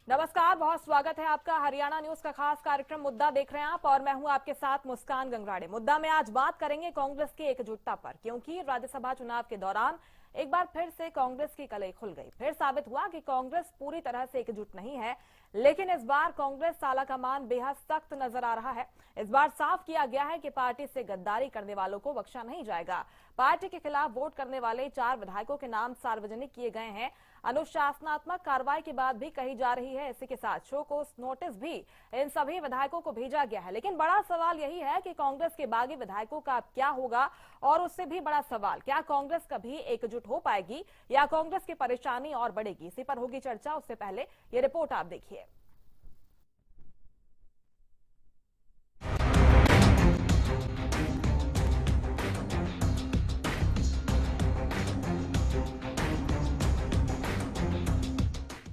नमस्कार, बहुत स्वागत है आपका। हरियाणा न्यूज का खास कार्यक्रम मुद्दा देख रहे हैं आप और मैं हूं आपके साथ मुस्कान गंगराड़े। मुद्दा में आज बात करेंगे कांग्रेस की एकजुटता पर, क्योंकि राज्यसभा चुनाव के दौरान एक बार फिर से कांग्रेस की कलई खुल गई। फिर साबित हुआ कि कांग्रेस पूरी तरह से एकजुट नहीं है, लेकिन इस बार कांग्रेस तालाकमान बेहद सख्त नजर आ रहा है। इस बार साफ किया गया है कि पार्टी से गद्दारी करने वालों को बख्शा नहीं जाएगा। पार्टी के खिलाफ वोट करने वाले 4 विधायकों के नाम सार्वजनिक किए गए हैं। अनुशासनात्मक कार्रवाई की बात भी कही जा रही है। इसी के साथ शो को नोटिस भी इन सभी विधायकों को भेजा गया है। लेकिन बड़ा सवाल यही है कि कांग्रेस के बागी विधायकों का अब क्या होगा, और उससे भी बड़ा सवाल, क्या कांग्रेस कभी एकजुट हो पाएगी या कांग्रेस की परेशानी और बढ़ेगी? इसी पर होगी चर्चा। उससे पहले ये रिपोर्ट आप देखिए।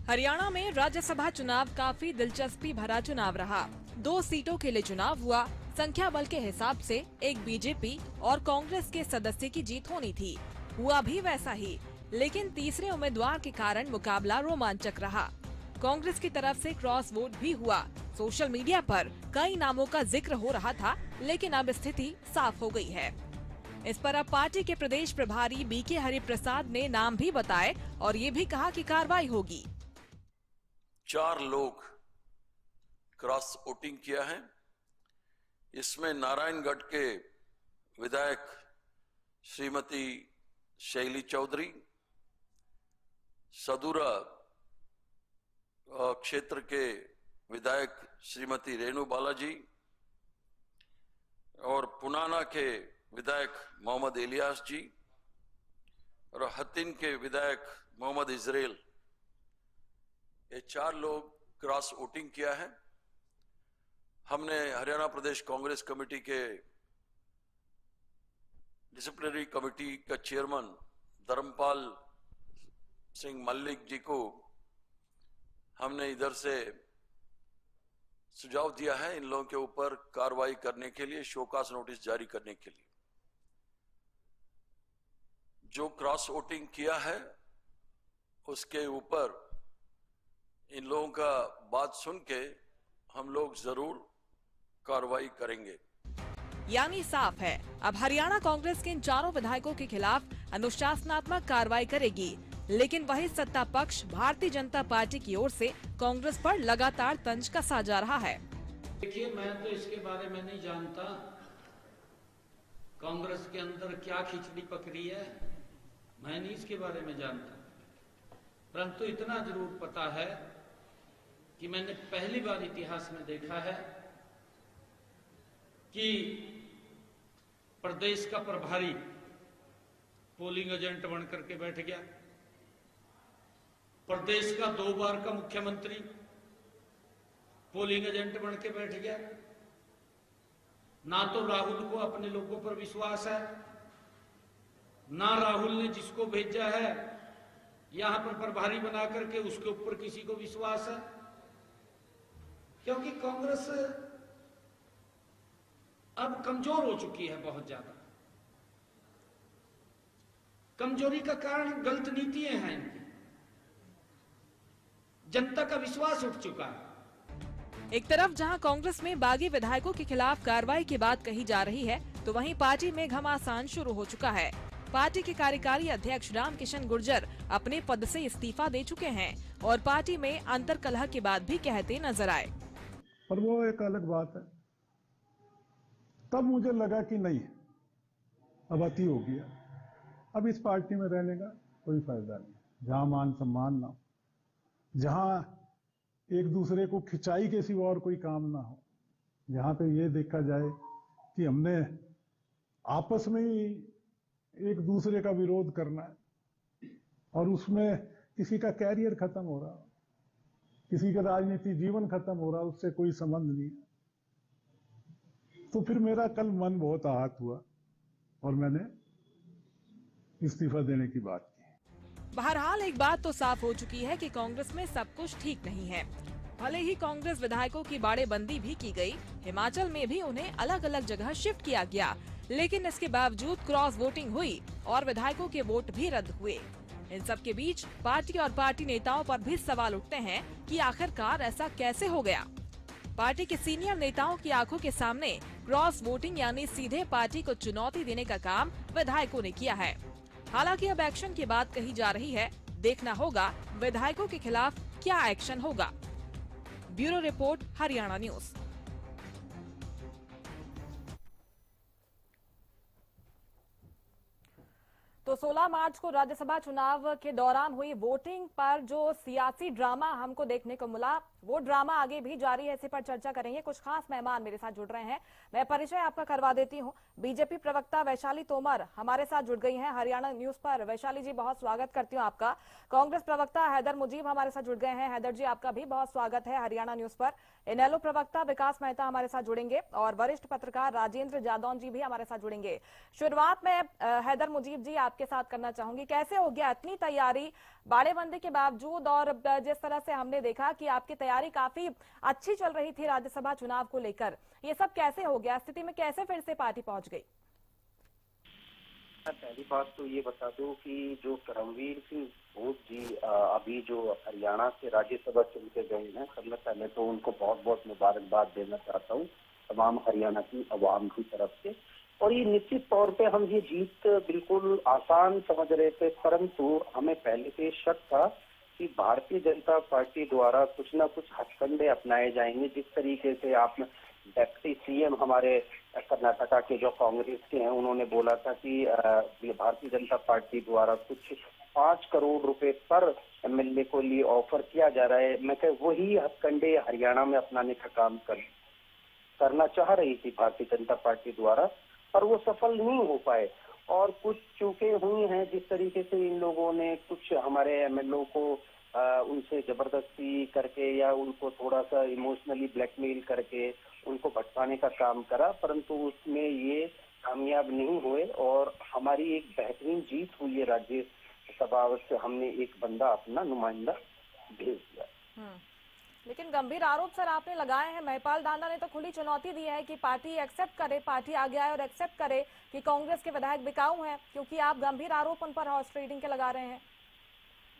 हरियाणा में राज्यसभा चुनाव काफी दिलचस्पी भरा चुनाव रहा। 2 सीटों के लिए चुनाव हुआ। संख्या बल के हिसाब से एक बीजेपी और कांग्रेस के सदस्य की जीत होनी थी। हुआ भी वैसा ही, लेकिन तीसरे उम्मीदवार के कारण मुकाबला रोमांचक रहा। कांग्रेस की तरफ से क्रॉस वोट भी हुआ। सोशल मीडिया पर कई नामों का जिक्र हो रहा था, लेकिन अब स्थिति साफ हो गई है। इस पर अब पार्टी के प्रदेश प्रभारी बीके हरिप्रसाद ने नाम भी बताए और ये भी कहा कि कार्रवाई होगी। 4 लोग क्रॉस वोटिंग किया है। इसमें नारायणगढ़ के विधायक श्रीमती शैली चौधरी, सदुरा क्षेत्र के विधायक श्रीमती रेणु बालाजी और पुनाना के विधायक मोहम्मद इलियास जी और हतिन के विधायक मोहम्मद इजराइल, ये 4 लोग क्रॉस वोटिंग किया है। हमने हरियाणा प्रदेश कांग्रेस कमेटी के डिसिप्लिनरी कमेटी का चेयरमैन धर्मपाल सिंह मल्लिक जी को हमने इधर से सुझाव दिया है इन लोगों के ऊपर कार्रवाई करने के लिए, शोकास नोटिस जारी करने के लिए। जो क्रॉस वोटिंग किया है उसके ऊपर इन लोगों का बात सुन के हम लोग जरूर कार्रवाई करेंगे। यानी साफ है, अब हरियाणा कांग्रेस के इन 4 विधायकों के खिलाफ अनुशासनात्मक कार्रवाई करेगी। लेकिन वही सत्ता पक्ष भारतीय जनता पार्टी की ओर से कांग्रेस पर लगातार तंज कसा जा रहा है। देखिए, मैं तो इसके बारे में नहीं जानता कांग्रेस के अंदर क्या खिचड़ी पक रही है, मैं नहीं इसके बारे में जानता। परंतु इतना जरूर पता है कि मैंने पहली बार इतिहास में देखा है कि प्रदेश का प्रभारी पोलिंग एजेंट बनकर के बैठ गया। प्रदेश का 2 बार का मुख्यमंत्री पोलिंग एजेंट बन के बैठ गया। ना तो राहुल को अपने लोगों पर विश्वास है, ना राहुल ने जिसको भेजा है यहां पर प्रभारी बना करके उसके ऊपर किसी को विश्वास है। क्योंकि कांग्रेस अब कमजोर हो चुकी है, बहुत ज्यादा। कमजोरी का कारण गलत नीतियां हैं इनकी। जनता का विश्वास उठ चुका है। एक तरफ जहां कांग्रेस में बागी विधायकों के खिलाफ कार्रवाई की बात कही जा रही है, तो वहीं पार्टी में घमासान शुरू हो चुका है। पार्टी के कार्यकारी अध्यक्ष रामकिशन गुर्जर अपने पद से इस्तीफा दे चुके हैं और पार्टी में अंतर्कलह की बात भी कहते नजर आए। पर वो एक अलग बात है। तब मुझे लगा कि नहीं, अब अति हो गया, अब इस पार्टी में रहने का कोई फायदा नहीं। जहां मान सम्मान ना हो, जहां एक दूसरे को खिंचाई के सिवा और कोई काम ना हो, जहां पे ये देखा जाए कि हमने आपस में ही एक दूसरे का विरोध करना है और उसमें किसी का कैरियर खत्म हो रहा, किसी का राजनीतिक जीवन खत्म हो रहा, उससे कोई संबंध नहीं। तो फिर मेरा कल मन बहुत आहत हुआ और मैंने इस्तीफा देने की बात की। बहरहाल एक बात तो साफ हो चुकी है कि कांग्रेस में सब कुछ ठीक नहीं है। भले ही कांग्रेस विधायकों की बाड़ेबंदी भी की गई, हिमाचल में भी उन्हें अलग अलग जगह शिफ्ट किया गया, लेकिन इसके बावजूद क्रॉस वोटिंग हुई और विधायकों के वोट भी रद्द हुए। इन सब के बीच पार्टी और पार्टी नेताओं पर भी सवाल उठते हैं कि आखिरकार ऐसा कैसे हो गया। पार्टी के सीनियर नेताओं की आंखों के सामने क्रॉस वोटिंग यानी सीधे पार्टी को चुनौती देने का काम विधायकों ने किया है। हालांकि अब एक्शन की बात कही जा रही है, देखना होगा विधायकों के खिलाफ क्या एक्शन होगा। Bureau report, Haryana news. तो 16 मार्च को राज्यसभा चुनाव के दौरान हुई वोटिंग पर जो सियासी ड्रामा हमको देखने को मिला, वो ड्रामा आगे भी जारी है। इसी पर चर्चा करेंगे। कुछ खास मेहमान मेरे साथ जुड़ रहे हैं। मैं परिचय आपका करवा देती हूं। बीजेपी प्रवक्ता वैशाली तोमर हमारे साथ जुड़ गई हैं हरियाणा न्यूज पर। वैशाली जी, बहुत स्वागत करती हूं आपका। कांग्रेस प्रवक्ता हैदर मुजीब हमारे साथ जुड़ गए हैं। हैदर जी, आपका भी बहुत स्वागत है हरियाणा न्यूज पर। इनेलो प्रवक्ता विकास मेहता हमारे साथ जुड़ेंगे और वरिष्ठ पत्रकार राजेंद्र जादौन जी भी हमारे साथ जुड़ेंगे। शुरुआत में हैदर मुजीब जी आपके साथ करना चाहूंगी, कैसे हो गया इतनी तैयारी बाड़ेबंदी के बावजूद, और जिस तरह से हमने देखा कि आपकी तैयारी काफी अच्छी चल रही थी राज्यसभा चुनाव को लेकर, ये सब कैसे हो गया? स्थिति में कैसे फिर से पार्टी पहुंच गई? पहली बात तो ये बता दूं कि जो करमवीर सिंह भूत जी अभी जो हरियाणा से राज्यसभा चुन के गए हैं, सबसे पहले तो उनको बहुत बहुत मुबारकबाद देना चाहता हूँ तमाम हरियाणा की अवाम की तरफ से। और ये निश्चित तौर पे हम ये जीत बिल्कुल आसान समझ रहे थे, परंतु हमें पहले से शक था कि भारतीय जनता पार्टी द्वारा कुछ ना कुछ हथकंडे अपनाए जाएंगे। जिस तरीके से आप डिप्टी सीएम हमारे कर्नाटका के जो कांग्रेस के हैं, उन्होंने बोला था कि भारतीय जनता पार्टी द्वारा कुछ 5 करोड़ रुपए पर एमएलए को लिए ऑफर किया जा रहा है। मैं कह वही हथकंडे हरियाणा में अपनाने का काम करना चाह रही थी भारतीय जनता पार्टी द्वारा, पर वो सफल नहीं हो पाए। और कुछ चूकें हुई हैं, जिस तरीके से इन लोगों ने कुछ हमारे एमएलए को उनसे जबरदस्ती करके या उनको थोड़ा सा इमोशनली ब्लैकमेल करके उनको भटकाने का काम करा, परंतु उसमें ये कामयाब नहीं हुए और हमारी एक बेहतरीन जीत हुई है। राज्यसभा से हमने एक बंदा अपना नुमाइंदा भेज दिया। लेकिन गंभीर आरोप सर आपने लगाए हैं। महिपाल दांडा ने तो खुली चुनौती दी है कि पार्टी एक्सेप्ट करे, पार्टी आगे आए और एक्सेप्ट करे कि कांग्रेस के विधायक बिकाऊ हैं, क्योंकि आप गंभीर आरोप उन पर हॉर्स ट्रेडिंग के लगा रहे हैं।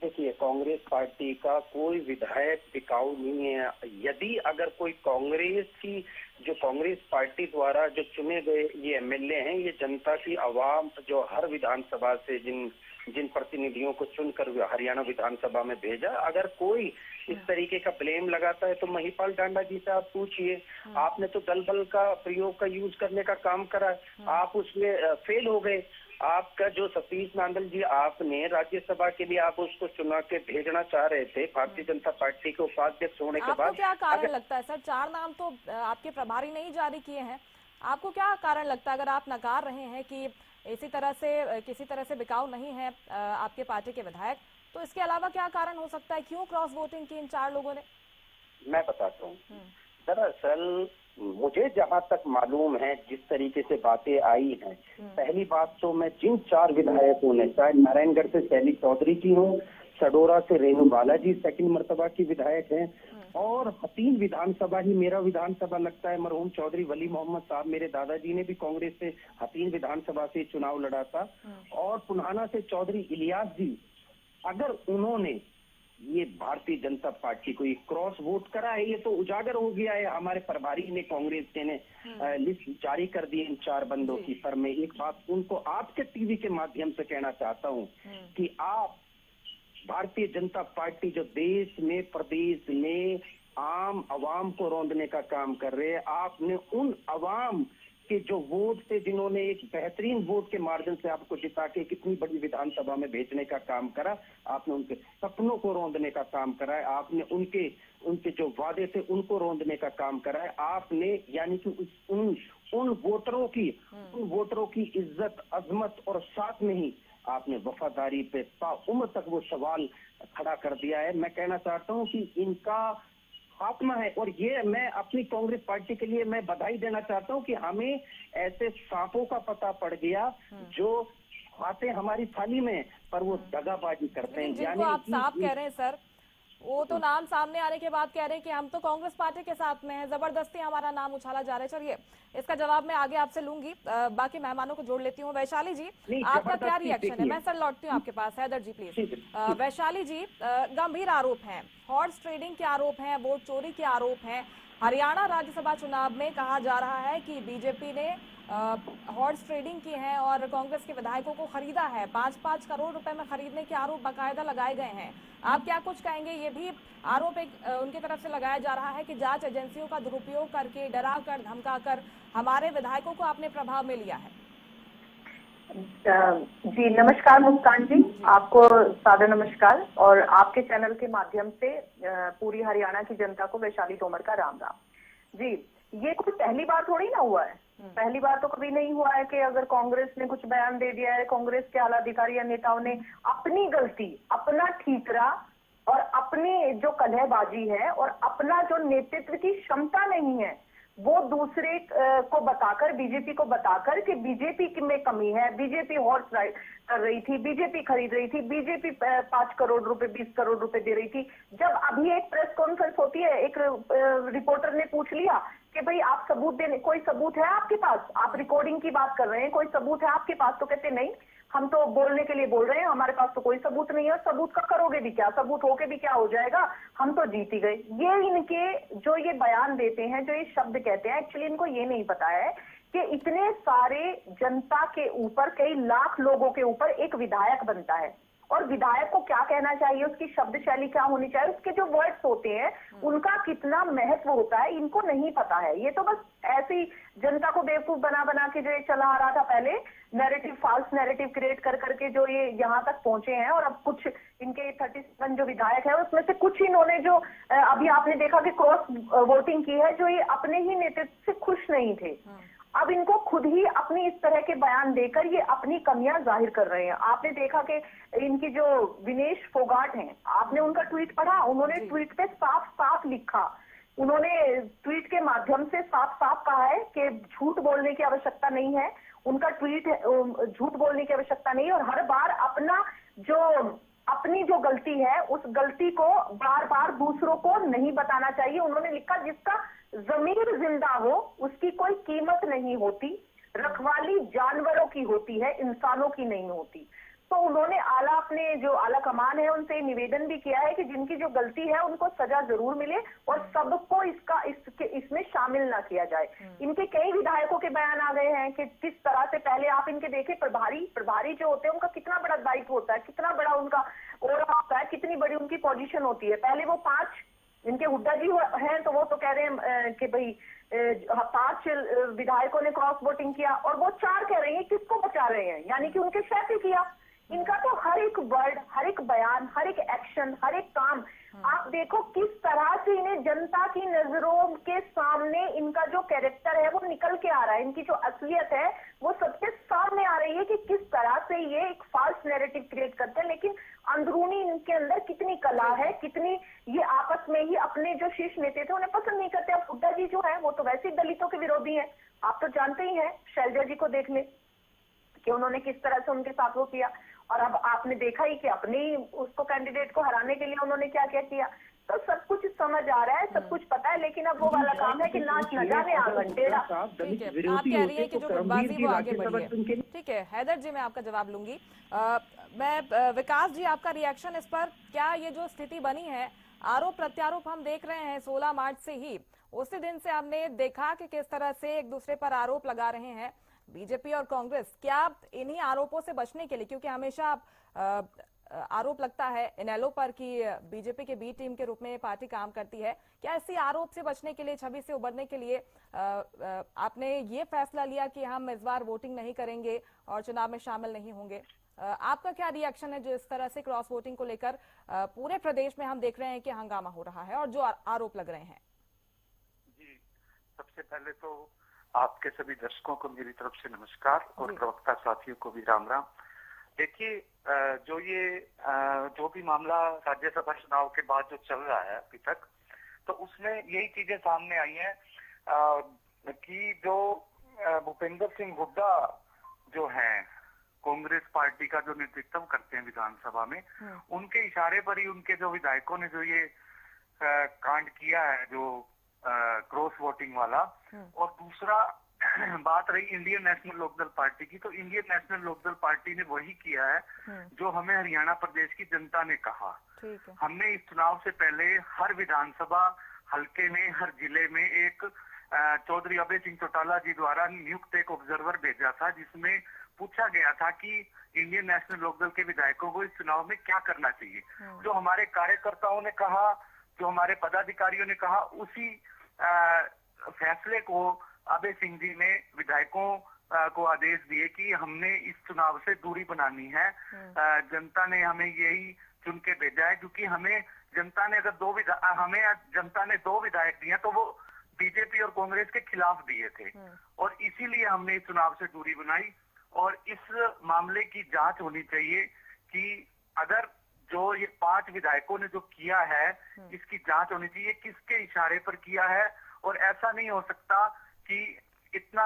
देखिए, कांग्रेस पार्टी का कोई विधायक बिकाऊ नहीं है। यदि अगर कोई कांग्रेस की जो कांग्रेस पार्टी द्वारा जो चुने गए ये एमएलए हैं, ये जनता की आवाम जो हर विधानसभा से जिन प्रतिनिधियों को चुनकर हरियाणा विधानसभा में भेजा, अगर कोई इस तरीके का ब्लेम लगाता है तो महिपाल डांडा जी से आप पूछिए। आपने तो दल बल का प्रयोग का यूज करने का काम करा, आप उसमें फेल हो गए। आपका जो सतीश नांदल जी आपने राज्यसभा के लिए आप उसको चुना के भेजना चाह रहे थे भारतीय जनता पार्टी के उपाध्यक्ष होने के बाद। आपको क्या कारण लगता है सर? 4 नाम तो आपके प्रभारी नहीं जारी किए हैं, आपको क्या कारण लगता है अगर आप नकार रहे हैं कि इसी तरह से किसी तरह से बिकाऊ नहीं है आपके पार्टी के विधायक, तो इसके अलावा क्या कारण हो सकता है? क्यों क्रॉस वोटिंग की इन 4 लोगों ने? मैं बताता हूँ। दरअसल मुझे जहां तक मालूम है, जिस तरीके से बातें आई हैं, पहली बात तो मैं जिन 4 विधायकों ने, चाहे नारायणगढ़ से शैली चौधरी जी हो, सडोरा से रेणु बालाजी सेकंड मर्तबा की विधायक हैं, और हतीन विधानसभा ही मेरा विधानसभा लगता है, मरहूम चौधरी वली मोहम्मद साहब मेरे दादाजी ने भी कांग्रेस से हतीन विधानसभा से चुनाव लड़ा था, और पुन्हाना से चौधरी इलियास जी, अगर उन्होंने ये भारतीय जनता पार्टी को ये क्रॉस वोट करा है, ये तो उजागर हो गया है। हमारे प्रभारी ने कांग्रेस के ने लिस्ट जारी कर दी इन 4 बंदों की। पर मैं एक बात उनको आपके टीवी के माध्यम से कहना चाहता हूं कि आप भारतीय जनता पार्टी जो देश में प्रदेश में आम आवाम को रौंदने का काम कर रहे हैं, आपने उन आवाम के जो वोट थे, जिन्होंने एक बेहतरीन वोट के मार्जिन से आपको जिता के कितनी बड़ी विधानसभा में भेजने का काम करा, आपने उनके सपनों को रौंदने का काम करा है। आपने उनके जो वादे थे उनको रौंदने का काम करा है। आपने यानी कि उन वोटरों की इज्जत, अजमत और साथ में ही आपने वफादारी पे ताउम्र तक वो सवाल खड़ा कर दिया है। मैं कहना चाहता हूँ कि इनका खात्मा है, और ये मैं अपनी कांग्रेस पार्टी के लिए मैं बधाई देना चाहता हूं कि हमें ऐसे सांपों का पता पड़ गया जो आते हमारी थाली में पर वो दगाबाजी करते हैं। जिनको आप सांप कह रहे हैं सर, वो तो नाम सामने आने के बाद कह रहे हैं कि हम तो कांग्रेस पार्टी के साथ में हैं, जबरदस्ती हमारा नाम उछाला जा रहा है। चलिए, इसका जवाब मैं आगे आपसे लूंगी। बाकी मेहमानों को जोड़ लेती हूँ। वैशाली जी, नहीं, आपका क्या जबरदस्ती रिएक्शन है? देखिए। मैं सर लौटती हूँ आपके पास। हैदर जी प्लीज। ठीक है। वैशाली जी, गंभीर आरोप हैं, हॉर्स ट्रेडिंग के आरोप हैं, वोट चोरी के आरोप हैं। हरियाणा राज्यसभा चुनाव में कहा जा रहा है कि बीजेपी ने हॉर्स ट्रेडिंग की है और कांग्रेस के विधायकों को खरीदा है। 5-5 करोड़ रुपए में खरीदने के आरोप बाकायदा लगाए गए हैं। आप क्या कुछ कहेंगे? ये भी आरोप एक उनकी तरफ से लगाया जा रहा है कि जांच एजेंसियों का दुरुपयोग करके, डरा कर, धमका कर हमारे विधायकों को आपने प्रभाव में लिया है। जी नमस्कार मुस्कान जी, आपको सादर नमस्कार और आपके चैनल के माध्यम से पूरी हरियाणा की जनता को वैशाली तोमर का राम राम। जी, ये कोई पहली बार थोड़ी ना हुआ है। पहली बार तो कभी नहीं हुआ है कि अगर कांग्रेस ने कुछ बयान दे दिया है, कांग्रेस के आला अधिकारी या नेताओं ने अपनी गलती, अपना ठीकरा और अपनी जो कलहबाजी है और अपना जो नेतृत्व की क्षमता नहीं है वो दूसरे को बताकर, बीजेपी को बताकर कि बीजेपी में कमी है, बीजेपी हॉर्स राइड कर रही थी, बीजेपी खरीद रही थी, बीजेपी 5 करोड़ रुपए 20 करोड़ रुपए दे रही थी। जब अभी एक प्रेस कॉन्फ्रेंस होती है, एक रिपोर्टर ने पूछ लिया कि भाई आप सबूत देने, कोई सबूत है आपके पास? आप रिकॉर्डिंग की बात कर रहे हैं, कोई सबूत है आपके पास? तो कहते नहीं, हम तो बोलने के लिए बोल रहे हैं, हमारे पास तो कोई सबूत नहीं है। और सबूत का करोगे भी क्या? सबूत होके भी क्या हो जाएगा? हम तो जीत ही गए। ये इनके जो ये बयान देते हैं, जो ये शब्द कहते हैं, एक्चुअली इनको ये नहीं पता है कि इतने सारे जनता के ऊपर, कई लाख लोगों के ऊपर एक विधायक बनता है और विधायक को क्या कहना चाहिए, उसकी शब्द शैली क्या होनी चाहिए, उसके जो वर्ड्स होते हैं उनका कितना महत्व होता है, इनको नहीं पता है। ये तो बस ऐसी जनता को बेवकूफ बना बना के जो ये चला आ रहा था पहले, नैरेटिव, फॉल्स नैरेटिव क्रिएट कर करके जो ये यहाँ तक पहुंचे हैं। और अब कुछ इनके 37 जो विधायक है उसमें से कुछ इन्होंने जो अभी आपने देखा कि क्रॉस वोटिंग की है, जो ये अपने ही नेतृत्व से खुश नहीं थे। अब इनको खुद ही अपनी इस तरह के बयान देकर ये अपनी कमियां जाहिर कर रहे हैं। आपने देखा कि इनकी जो विनेश फोगाट हैं, आपने उनका ट्वीट पढ़ा? उन्होंने ट्वीट पे साफ साफ लिखा, उन्होंने ट्वीट के माध्यम से साफ साफ कहा है कि झूठ बोलने की आवश्यकता नहीं है। उनका ट्वीट झूठ बोलने की आवश्यकता नहीं है और हर बार अपनी जो गलती है उस गलती को बार बार दूसरों को नहीं बताना चाहिए। उन्होंने लिखा, जिसका जमीर जिंदा हो उसकी कोई कीमत नहीं होती, रखवाली जानवरों की होती है, इंसानों की नहीं होती। तो उन्होंने अपने जो आला कमान है उनसे निवेदन भी किया है कि जिनकी जो गलती है उनको सजा जरूर मिले और सबको इसमें शामिल ना किया जाए। इनके कई विधायकों के बयान आ गए हैं कि किस तरह से, पहले आप इनके देखे प्रभारी जो होते हैं उनका कितना बड़ा दायित्व होता है, कितना बड़ा उनका ओरा होता है, कितनी बड़ी उनकी पोजीशन होती है। पहले वो 5, इनके हुड्डा जी हैं तो वो तो कह रहे हैं कि भाई 5 विधायकों ने क्रॉस वोटिंग किया और वो 4 कह रहे हैं। किसको बचा रहे हैं? यानी कि उनके शेफ ही किया। इनका तो हर एक वर्ड, हर एक बयान, हर एक एक्शन, हर एक काम, आप देखो किस तरह से इन्हें जनता की नजरों के सामने इनका जो कैरेक्टर है वो निकल के आ रहा है, इनकी जो असलियत है वो सबके सामने आ रही है कि किस तरह से ये एक फॉल्स नैरेटिव क्रिएट करते हैं। लेकिन अंदरूनी इनके अंदर कितनी कला है, कितनी ये आपस में ही अपने जो शीर्ष नेता थे उन्हें पसंद नहीं करते। अब हुड्डा जी जो है वो तो वैसे ही दलितों के विरोधी हैं, आप तो जानते ही हैं। शैलजा जी को देख ले कि उन्होंने किस तरह से उनके साथ वो किया और अब आपने देखा ही कि अपने उसको कैंडिडेट को हराने के लिए उन्होंने क्या क्या किया। तो सब कुछ समझ आ रहा है, सब कुछ पता है, लेकिन अब वो वाला काम है कि नाच न जाने आंगन टेढ़ा। ठीक है, आप कह रही है कि जो गुटबाजी वो आगे बढ़ी है। ठीक है हैदर जी, मैं आपका जवाब लूंगी। मैं विकास जी, आपका रिएक्शन इस पर, क्या ये जो स्थिति बनी है, आरोप प्रत्यारोप हम देख रहे हैं 16 मार्च से ही, उसी दिन से हमने देखा कि किस तरह से एक दूसरे पर आरोप लगा रहे हैं बीजेपी और कांग्रेस। क्या इन्हीं आरोपों से बचने के लिए, क्योंकि हमेशा आरोप लगता है इनेलो पर कि बीजेपी के बी टीम के रूप में पार्टी काम करती है, क्या इसी आरोप से बचने के लिए, छवि से उबरने के लिए आपने ये फैसला लिया कि हम इस बार वोटिंग नहीं करेंगे और चुनाव में शामिल नहीं होंगे? आपका क्या रिएक्शन है जो इस तरह से क्रॉस वोटिंग को लेकर पूरे प्रदेश में हम देख रहे हैं कि हंगामा हो रहा है और जो आरोप लग रहे हैं? जी, सबसे पहले तो आपके सभी दर्शकों को मेरी तरफ से नमस्कार और प्रवक्ता साथियों को भी राम राम। देखिए, जो भी मामला राज्यसभा चुनाव के बाद जो चल रहा है अभी तक, तो उसमें यही चीजें सामने आई हैं कि जो भूपेंद्र सिंह हुड्डा जो हैं कांग्रेस पार्टी का जो नेतृत्व करते हैं विधानसभा में, उनके इशारे पर ही उनके जो विधायकों ने जो ये कांड किया है, जो क्रॉस वोटिंग वाला। और दूसरा बात रही इंडियन नेशनल लोकदल पार्टी की, तो इंडियन नेशनल लोकदल पार्टी ने वही किया है जो हमें हरियाणा प्रदेश की जनता ने कहा। हमने इस चुनाव से पहले हर विधानसभा हल्के में, हर जिले में एक चौधरी अभय सिंह चौटाला जी द्वारा नियुक्त एक ऑब्जर्वर भेजा था, जिसमें पूछा गया था कि इंडियन नेशनल लोकदल के विधायकों को इस चुनाव में क्या करना चाहिए। जो हमारे कार्यकर्ताओं ने कहा, जो हमारे पदाधिकारियों ने कहा, उसी फैसले को अभय सिंह जी ने विधायकों को आदेश दिए कि हमने इस चुनाव से दूरी बनानी है। जनता ने हमें यही चुन के भेजा है, क्योंकि हमें जनता ने दो विधायक दिए तो वो बीजेपी और कांग्रेस के खिलाफ दिए थे, और इसीलिए हमने इस चुनाव से दूरी बनाई। और इस मामले की जांच होनी चाहिए कि अगर जो ये 5 विधायकों ने जो किया है, इसकी जांच होनी चाहिए किसके इशारे पर किया है। और ऐसा नहीं हो सकता कि इतना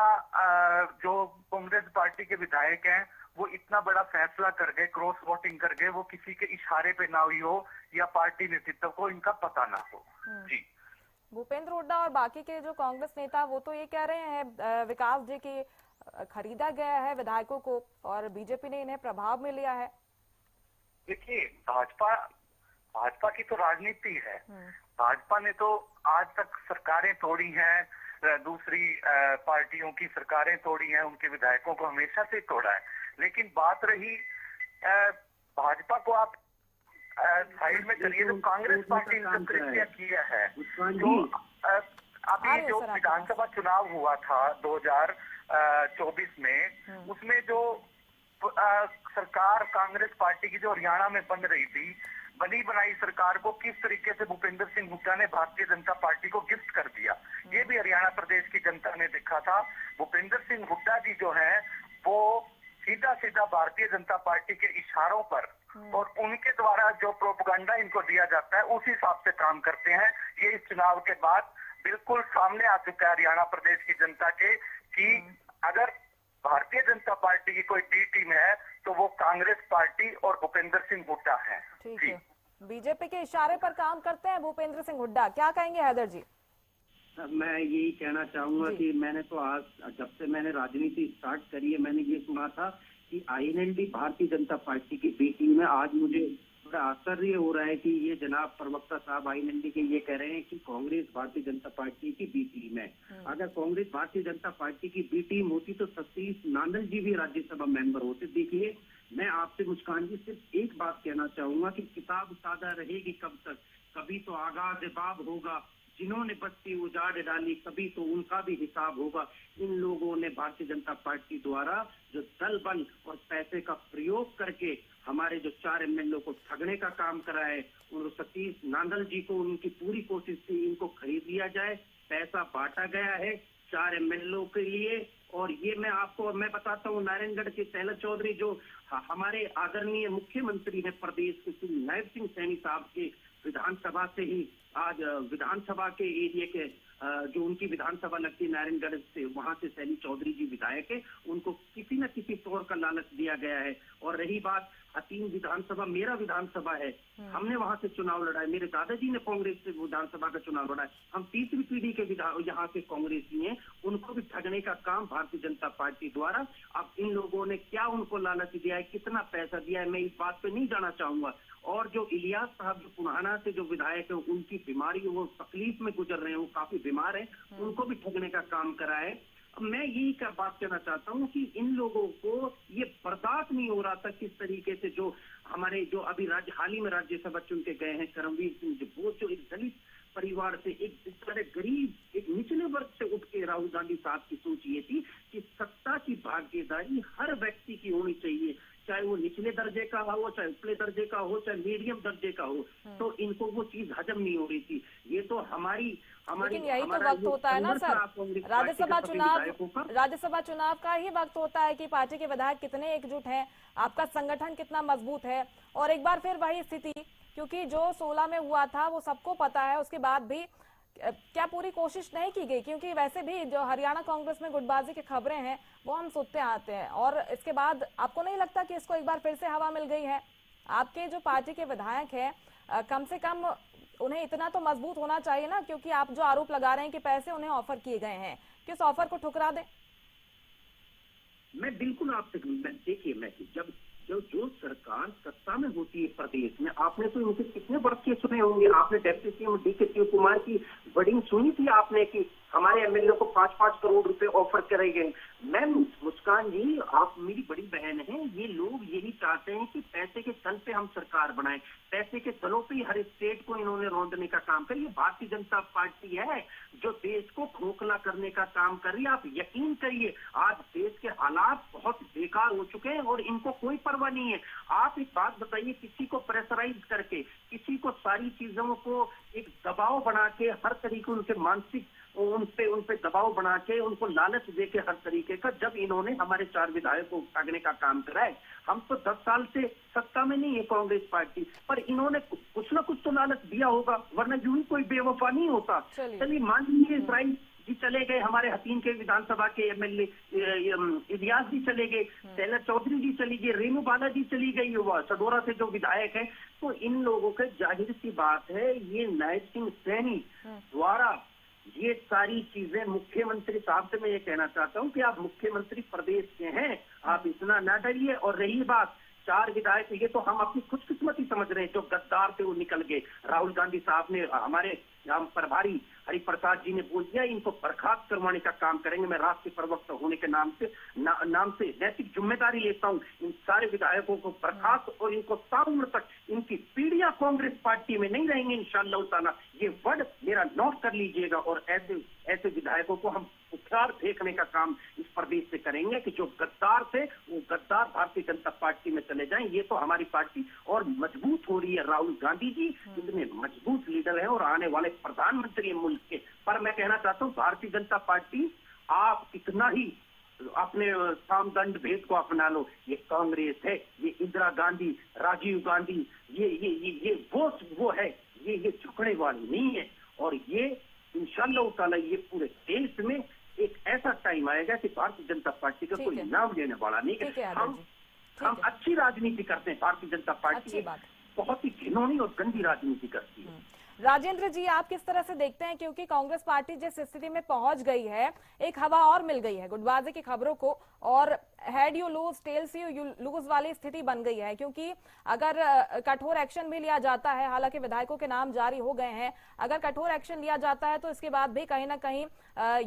जो कांग्रेस पार्टी के विधायक हैं वो इतना बड़ा फैसला कर गए, क्रॉस वोटिंग कर गए, वो किसी के इशारे पे ना हुई हो या पार्टी नेतृत्व को इनका पता ना हो। जी, भूपेंद्र हुड्डा और बाकी के जो कांग्रेस नेता वो तो ये कह रहे हैं विकास जी की खरीदा गया है विधायकों को और बीजेपी ने इन्हें प्रभाव में लिया है। देखिए, भाजपा की तो राजनीति है। भाजपा ने तो आज तक सरकारें तोड़ी हैं, दूसरी पार्टियों की सरकारें तोड़ी हैं, उनके विधायकों को हमेशा से तोड़ा है। लेकिन बात रही भाजपा को आप साइड में करिए, तो कांग्रेस पार्टी ने कृत्य किया है। तो अभी जो विधानसभा चुनाव हुआ था 2024 में, उसमें जो सरकार कांग्रेस पार्टी की जो हरियाणा में बन रही थी, बनी बनाई सरकार को किस तरीके से भूपेंद्र सिंह हुड्डा ने भारतीय जनता पार्टी को गिफ्ट कर दिया, ये भी हरियाणा प्रदेश की जनता ने देखा था। भूपेंद्र सिंह हुड्डा जी जो है वो सीधा सीधा भारतीय जनता पार्टी के इशारों पर और उनके द्वारा जो प्रोपेगेंडा इनको दिया जाता है उस हिसाब से काम करते हैं। ये इस चुनाव के बाद बिल्कुल सामने आ चुका है हरियाणा प्रदेश की जनता के कि अगर भारतीय जनता पार्टी की कोई डी टीम है तो वो कांग्रेस पार्टी और भूपेंद्र सिंह हुड्डा है। ठीक है, बीजेपी के इशारे पर काम करते हैं भूपेंद्र सिंह हुड्डा, क्या कहेंगे हैदर जी? मैं यही कहना चाहूंगा कि मैंने तो आज जब से मैंने राजनीति स्टार्ट करी है, मैंने ये सुना था कि आईएनएलडी भारतीय जनता पार्टी की बी टीम है। आज मुझे बड़ा आश्चर्य हो रहा है कि ये जनाब प्रवक्ता साहब आईएनएलडी के ये कह रहे हैं कि कांग्रेस भारतीय जनता पार्टी की बी टीम है। अगर कांग्रेस भारतीय जनता पार्टी की बी टीम होती तो सतीश नांदल जी भी राज्यसभा मेंबर होते। देखिए, मैं आपसे मुस्कान जी सिर्फ एक बात कहना चाहूंगा कि किताब सादा रहेगी कब तक, कभी तो आगाज बाब होगा। जिन्होंने बस्ती उजाड़ डाली कभी तो उनका भी हिसाब होगा। इन लोगों ने भारतीय जनता पार्टी द्वारा जो दल बल और पैसे का प्रयोग करके हमारे जो 4 एमएलए को ठगने का काम करा है, उन सतीश नांदल जी को उनकी पूरी कोशिश थी इनको खरीद लिया जाए। पैसा बांटा गया है 4 एमएलए के लिए। और ये मैं बताता हूँ, नारायणगढ़ के तैलत चौधरी जो हमारे आदरणीय मुख्यमंत्री है प्रदेश के श्री नायब सिंह सैनी साहब के विधानसभा से ही आज विधानसभा के एरिया के जो उनकी विधानसभा लगती है नारायणगढ़ से, वहां से सैनी चौधरी जी विधायक है, उनको किसी न किसी तौर का लालच दिया गया है। और रही बात हतीन विधानसभा, मेरा विधानसभा है, हमने वहां से चुनाव लड़ा है, मेरे दादाजी ने कांग्रेस से विधानसभा का चुनाव लड़ा है। हम तीसरी पीढ़ी के यहाँ के कांग्रेसी हैं, उनको भी ठगने का काम भारतीय जनता पार्टी द्वारा। अब इन लोगों ने क्या उनको लालच दिया है, कितना पैसा दिया है, मैं इस बात पे नहीं जाना चाहूंगा। और जो इलियास साहब जो पुराना से जो विधायक है, उनकी बीमारी, वो तकलीफ में गुजर रहे हैं, वो काफी बीमार है, उनको भी ठगने का काम करा है। मैं यही का बात कहना चाहता हूँ कि इन लोगों को ये बर्दाश्त नहीं हो रहा था किस तरीके से जो हमारे जो अभी हाल ही में राज्यसभा चुन के गए हैं करमवीर सिंह, वो जो एक दलित परिवार से, एक गरीब, एक निचले वर्ग से उठ के राहुल गांधी साहब की सोच ये थी कि सत्ता की भागीदारी हर व्यक्ति की होनी चाहिए, चाहे वो निचले दर्जे का हो, चाहे ऊपरे दर्जे का हो, चाहे मीडियम दर्जे का हो। तो इनको वो चीज हजम नहीं हो रही थी। ये तो लेकिन यही तो वक्त होता है ना सर, राज्यसभा चुनाव का ही वक्त होता है कि पार्टी के विधायक कितने एकजुट हैं, आपका संगठन कितना मजबूत है। और एक बार फिर वही स्थिति, क्योंकि जो 16 में हुआ था वो सबको पता है, उसके बाद भी क्या पूरी कोशिश नहीं की गई? क्योंकि वैसे भी जो हरियाणा कांग्रेस में गुटबाजी की खबरें हैं वो हम सुनते आते हैं, और इसके बाद आपको नहीं लगता कि इसको एक बार फिर से हवा मिल गई है? आपके जो पार्टी के विधायक हैं, कम से कम उन्हें इतना तो मजबूत होना चाहिए ना, क्योंकि आप जो आरोप लगा रहे हैं कि पैसे उन्हें ऑफर किए गए हैं, किस ऑफर को ठुकरा दें? मैं बिल्कुल आपसे, देखिए, मैं जब जो सरकार सत्ता में होती है प्रदेश में, आपने तो इनके कितने वर्ष के सुने होंगे। आपने डेप्टी सीएम डीके शिव कुमार की वर्डिंग सुनी थी आपने कि हमारे एमएलए को 5-5 करोड़ रुपए ऑफर करे गए। मैम मुस्कान जी, आप मेरी बड़ी बहन हैं। ये लोग यही चाहते हैं कि पैसे के तल पे हम सरकार बनाएं, पैसे के तलों पे हर स्टेट को इन्होंने रौंदने का काम कर। ये भारतीय जनता पार्टी है जो देश को खोखला करने का काम कर रही है। आप यकीन करिए, आज देश के हालात बहुत बेकार हो चुके हैं और इनको कोई परवाह नहीं है। आप एक बात बताइए, किसी को प्रेशराइज करके, किसी को सारी चीजों को एक दबाव बना के, हर तरीके उनके मानसिक उन पे दबाव बना के, उनको लालच दे के हर तरीके का, जब इन्होंने हमारे 4 विधायकों को भागने का काम करा है। हम तो 10 साल से सत्ता में नहीं है कांग्रेस पार्टी, पर इन्होंने कुछ ना कुछ तो लालच दिया होगा, वरना यूं ही कोई बेवफा नहीं होता। चलिए मान लीजिए इब्राहिम जी चले गए, हमारे हतीन के विधानसभा के एमएलए इलियास जी चले गए, शैलजा चौधरी जी चली गई, रेणु बाला जी चली गई, सडोरा से जो विधायक है। तो इन लोगों के जाहिर सी बात है, ये नायब सिंह सैनी द्वारा ये सारी चीजें, मुख्यमंत्री साहब से मैं ये कहना चाहता हूं कि आप मुख्यमंत्री प्रदेश के हैं, आप इतना ना डरिए। और रही बात 4 विधायक, ये तो हम अपनी खुशकिस्मती समझ रहे हैं, जो गद्दार थे वो निकल गए। राहुल गांधी साहब ने, हमारे हम प्रभारी हरिप्रसाद जी ने बोल दिया इनको बर्खास्त करवाने का काम करेंगे। मैं राष्ट्रीय प्रवक्ता होने के नाम से नैतिक जिम्मेदारी लेता हूं, इन सारे विधायकों को बर्खास्त और इनको साउम्र तक इनकी पीढ़ियां कांग्रेस पार्टी में नहीं रहेंगे इंशाअल्लाह ताला। ये वर्ड मेरा नोट कर लीजिएगा। और ऐसे विधायकों को हम उखाड़ फेंकने का काम इस प्रदेश से करेंगे कि जो गद्दार थे वो गद्दार भारतीय जनता पार्टी में चले जाएं। ये तो हमारी पार्टी और मजबूत हो रही है। राहुल गांधी जी इतने मजबूत लीडर हैं और आने वाले प्रधानमंत्री मुल्क के। पर मैं कहना चाहता हूँ, भारतीय जनता पार्टी, आप कितना ही अपने सामदंड भेद को अपना लो, ये कांग्रेस है, ये इंदिरा गांधी, राजीव गांधी, ये वो है, ये झुकने वाली नहीं है। और ये इंशाअल्लाह ताला ये पूरे देश में एक ऐसा टाइम आएगा कि भारतीय जनता पार्टी का कोई नाम लेने वाला नहीं है। हम अच्छी राजनीति करते हैं, भारतीय जनता पार्टी बहुत ही घिनौनी और गंदी राजनीति करती है। राजेंद्र जी, आप किस तरह से देखते हैं, क्योंकि कांग्रेस पार्टी जिस स्थिति में पहुंच गई है, एक हवा और मिल गई है गुटबाजी की खबरों को, और head you lose tells you lose वाली स्थिति बन गई है। क्योंकि अगर कठोर एक्शन भी लिया जाता है, हालांकि विधायकों के नाम जारी हो गए हैं, अगर कठोर एक्शन लिया जाता है तो इसके बाद भी कहीं ना कहीं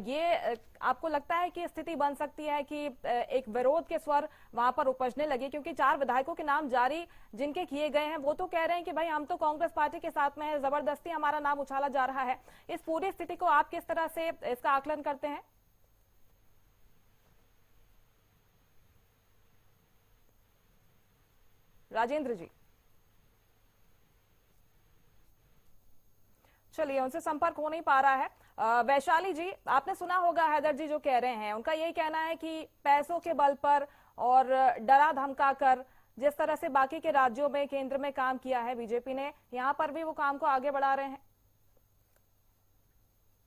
ये आपको लगता है कि स्थिति बन सकती है कि एक विरोध के स्वर वहां पर उपजने लगे? क्योंकि 4 विधायकों के नाम जारी जिनके किए गए हैं, वो तो कह रहे हैं कि भाई हम तो कांग्रेस पार्टी के साथ में है, जबरदस्ती हमारा नाम उछाला जा रहा है। इस पूरी स्थिति को आप किस तरह से इसका आकलन करते हैं? राजेंद्र जी, चलिए उनसे संपर्क हो नहीं पा रहा है। वैशाली जी, आपने सुना होगा हैदर जी जो कह रहे हैं, उनका यही कहना है कि पैसों के बल पर और डरा धमका कर जिस तरह से बाकी के राज्यों में, केंद्र में काम किया है बीजेपी ने, यहाँ पर भी वो काम को आगे बढ़ा रहे हैं।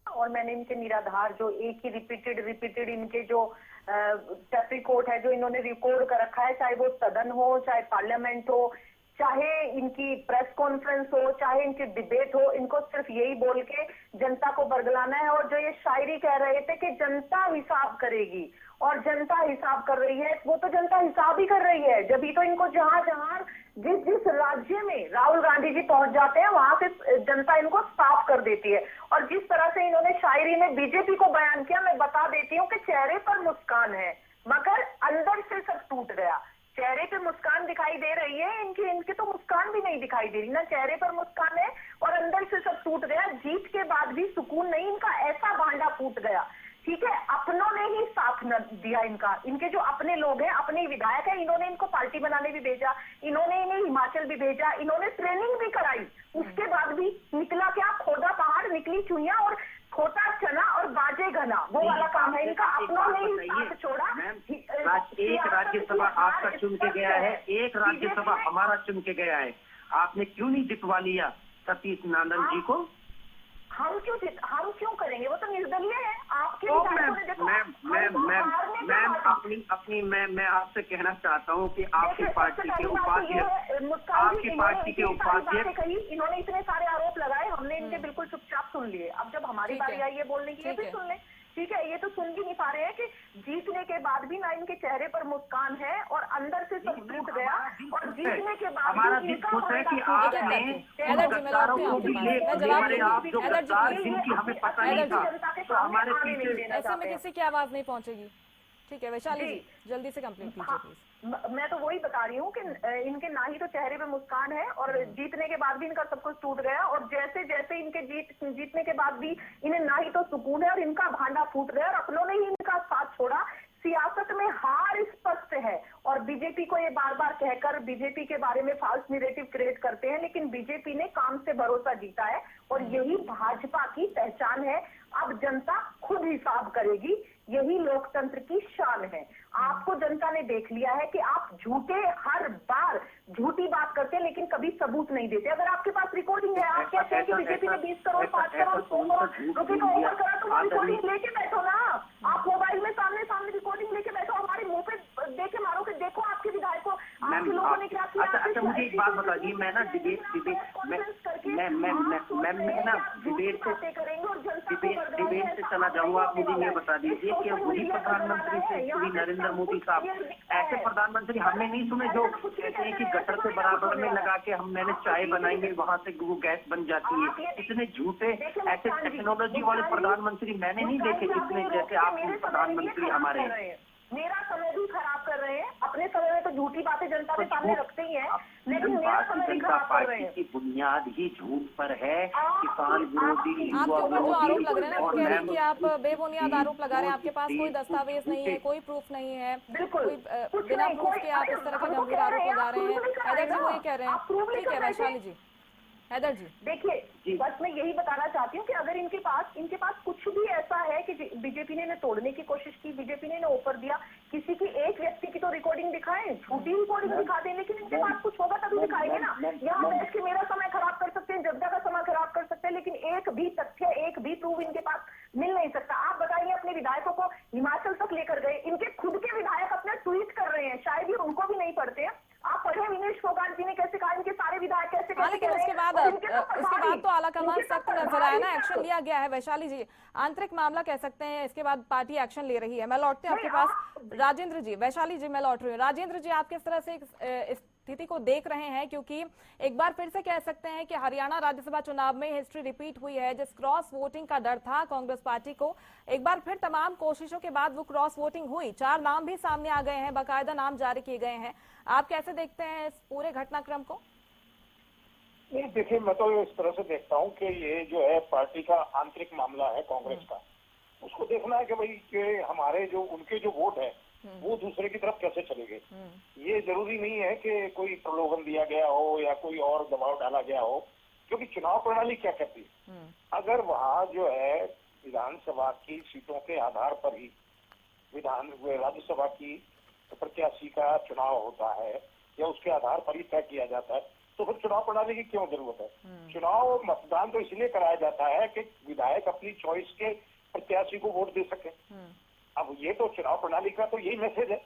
और मैंने इनके निराधार जो एक ही रिपीटेड इनके जो टेप रिकॉर्ड है जो इन्होंने रिकॉर्ड कर रखा है, चाहे वो सदन हो, चाहे पार्लियामेंट हो, चाहे इनकी प्रेस कॉन्फ्रेंस हो, चाहे इनकी डिबेट हो, इनको सिर्फ यही बोल के जनता को बरगलाना है। और जो ये शायरी कह रहे थे कि जनता हिसाब करेगी, और जनता हिसाब कर रही है, वो तो जनता हिसाब ही कर रही है। जब ही तो इनको जहां जिस राज्य में राहुल गांधी जी पहुंच जाते हैं, वहां से जनता इनको साफ कर देती है। और जिस तरह से इन्होंने शायरी में बीजेपी को बयान किया, मैं बता देती हूँ कि चेहरे पर मुस्कान है मगर अंदर से सब टूट गया। चेहरे पे मुस्कान दिखाई दे रही है, इनकी तो मुस्कान भी नहीं दिखाई दे रही ना, चेहरे पर मुस्कान है और अंदर से सब टूट गया। जीत के बाद भी सुकून नहीं, इनका ऐसा भांडा फूट गया। ठीक है, अपनों ने ही साथ न दिया इनका, इनके जो अपने लोग हैं, अपने विधायक हैं, इन्होंने इनको पार्टी बनाने भी भेजा, इन्होंने इन्हें हिमाचल भी भेजा, इन्होंने ट्रेनिंग भी कराई। उसके बाद भी निकला क्या? खोदा पहाड़, निकली चुइयां और खोता चना और बाजे घना, वो वाला काम है इनका। अपनों ने ही साथ छोड़ा। एक राज्यसभा आपका चुन के गया है, एक राज्यसभा हमारा चुन के गया है, आपने क्यों नहीं जितवा लिया सतीश नांदल जी को? हम क्यों करेंगे? वो तो निर्दलीय है। आपके तो विधायकों ने देखो, मैं आपसे कहना चाहता हूँ कि आपकी पार्टी के उपाध्यक्ष कही, इन्होंने इतने सारे आरोप लगाए, हमने इनके बिल्कुल चुपचाप सुन लिए। अब जब हमारी बारी आई है बोलने की, ये भी सुन ले। ठीक है, ये तो सुन भी नहीं पा रहे हैं कि जीतने के बाद भी ना इनके चेहरे पर मुस्कान है और अंदर से सब टूट गया, और जीतने के बाद हमारा दिल खुश है कि आपने गद्दारों को भी लेकर आप जो गद्दार जिनकी हमें पता नहीं था, तो हमारे पीछे ऐसे में किसी की आवाज नहीं पहुंचेगी। ठीक है वैशाली जी, जल्दी से कंप्लीट कीजिए प्लीज। मैं तो वही बता रही हूँ कि इनके ना ही तो चेहरे पे मुस्कान है, और जीतने के बाद भी इनका सब कुछ टूट गया, और जैसे जैसे इनके जीतने के बाद भी इन्हें ना ही तो सुकून है, और इनका भांडा फूट गया, और अपनों ने ही इनका साथ छोड़ा। सियासत में हार स्पष्ट है, और बीजेपी को ये बार बार कहकर बीजेपी के बारे में फाल्स नैरेटिव क्रिएट करते हैं, लेकिन बीजेपी ने काम से भरोसा जीता है, और यही भाजपा की पहचान है। अब जनता खुद हिसाब करेगी, यही लोकतंत्र की शान है। आपको जनता ने देख लिया है कि आप झूठे, हर बार झूठी बात करते हैं, लेकिन कभी सबूत नहीं देते। अगर आपके पास रिकॉर्डिंग है, आप कहते हैं कि बीजेपी ने 20 करोड़ 5 करोड़ 100 करोड़ रुपए का ऑफर करा, तो वो रिकॉर्डिंग लेके बैठो ना। आप मोबाइल में सामने रिकॉर्डिंग लेके बैठो, हमारे मुंह पे देखे मारो कि देखो आपके विधायकों, आपके लोगों ने क्या किया। अच्छा मुझे एक बात बता दी, मैं ना डिबेट से चला जाऊंगा। आप मुझे ये बता दीजिए कि वही प्रधानमंत्री श्री नरेंद्र मोदी साहब, ऐसे प्रधानमंत्री हमने नहीं सुने जो कहते हैं कि गटर के बराबर में लगा के मैंने चाय बनाई है, वहां से वो गैस बन जाती है। इतने झूठे ऐसे टेक्नोलॉजी वाले प्रधानमंत्री मैंने नहीं देखे जितने जैसे आप प्रधानमंत्री हमारे। मेरा समय भी खराब कर रहे हैं, अपने समय में तो झूठी बातें जनता के सामने रखते ही हैं, लेकिन मेरा समय भी खराब कर रहे हैं। की बुनियाद ही झूठ पर है, किसान विरोधी, आपके ऊपर जो आरोप लग रहे हैं ना, कह रही हैं कि आप बेबुनियाद आरोप लगा रहे हैं, आपके पास कोई दस्तावेज नहीं है, कोई प्रूफ नहीं है, कोई बिना प्रूफ के आप इस तरह के गंभीर आरोप लगा रहे हैं। हैदर जी वही कह रहे हैं। ठीक है वैशाली जी, हैदर जी देखिए, बस मैं यही बताना चाहती हूँ कि अगर इनके पास कुछ भी ऐसा है कि बीजेपी ने इन्हें तोड़ने की कोशिश की, बीजेपी ने इन्हें ऑफर दिया, किसी की एक व्यक्ति की तो रिकॉर्डिंग दिखाएं, झूठी रिकॉर्डिंग दिखा दें, लेकिन इनके पास कुछ होगा तभी दिखाएंगे ना। यहाँ बैठ के मेरा समय खराब कर सकते हैं, जनता का समय खराब कर सकते हैं, लेकिन एक भी तथ्य, एक भी प्रूफ इनके पास मिल नहीं सकता। आप बताइए, अपने विधायकों को हिमाचल तक लेकर गए, इनके खुद के विधायक अपने ट्वीट कर रहे हैं, शायद ये उनको भी नहीं पढ़ते हैं। आप पढ़े विनेश फोगाट जी ने कैसे कहा, इनके सारे विधायक कैसे लेकिन उसके बाद तो आलाकमान सख्त नजर आया ना, एक्शन लिया गया है। वैशाली जी, आंतरिक मामला कह सकते हैं, इसके बाद पार्टी एक्शन ले रही है। मैं लौटती हूँ आपके पास राजेंद्र जी। वैशाली जी मैं लौट रही हूँ। राजेंद्र जी, आप किस तरह से इस स्थिति को देख रहे हैं, क्योंकि एक बार फिर से कह सकते हैं कि हरियाणा राज्यसभा चुनाव में हिस्ट्री रिपीट हुई है। जिस क्रॉस वोटिंग का डर था कांग्रेस पार्टी को, एक बार फिर तमाम कोशिशों के बाद वो क्रॉस वोटिंग हुई। 4 नाम भी सामने आ गए हैं, बाकायदा नाम जारी किए गए हैं। आप कैसे देखते हैं इस पूरे घटनाक्रम को? नहीं देखिए, मैं तो इस तरह से देखता हूँ कि ये जो है पार्टी का आंतरिक मामला है कांग्रेस का, उसको देखना है कि भाई कि हमारे जो उनके जो वोट है वो दूसरे की तरफ कैसे चले गए। ये जरूरी नहीं है कि कोई प्रलोभन दिया गया हो या कोई और दबाव डाला गया हो, क्योंकि चुनाव प्रणाली क्या कहती है, अगर वहाँ जो है विधानसभा की सीटों के आधार पर ही राज्यसभा की प्रत्याशी का चुनाव होता है या उसके आधार पर ही तय किया जाता है, तो फिर चुनाव प्रणाली की क्यों जरूरत है। चुनाव मतदान तो इसलिए कराया जाता है कि विधायक अपनी चॉइस के प्रत्याशी को वोट दे सके। अब ये तो चुनाव प्रणाली का तो यही मैसेज है।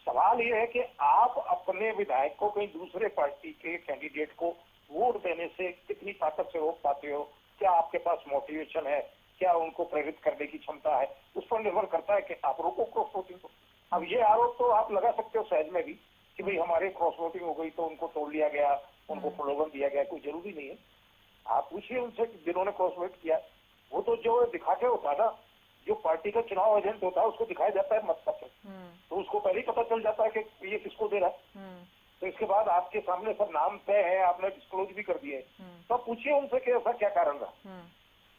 सवाल ये है कि आप अपने विधायक को कहीं दूसरे पार्टी के कैंडिडेट को वोट देने से कितनी ताकत से रोक पाते हो, क्या आपके पास मोटिवेशन है, क्या उनको प्रेरित करने की क्षमता है, उस पर निर्भर करता है कि आप रोको क्रॉस वोटिंग को। अब ये आरोप तो आप लगा सकते हो सहज में भी कि भाई हमारे क्रॉस वोटिंग हो गई तो उनको तोड़ लिया गया, उनको प्रलोभन दिया गया, कोई जरूरी नहीं है। आप पूछिए उनसे जिन्होंने क्रॉस वोट किया, वो तो जो दिखा के होता है ना, जो पार्टी का चुनाव एजेंट होता है उसको दिखाया जाता है मतपत्र, तो उसको पहले ही पता चल जाता है कि ये किसको दे रहा है। तो इसके बाद आपके सामने सब नाम तय है, आपने डिस्क्लोज भी कर दिए, तो पूछिए उनसे कि ऐसा क्या कारण रहा।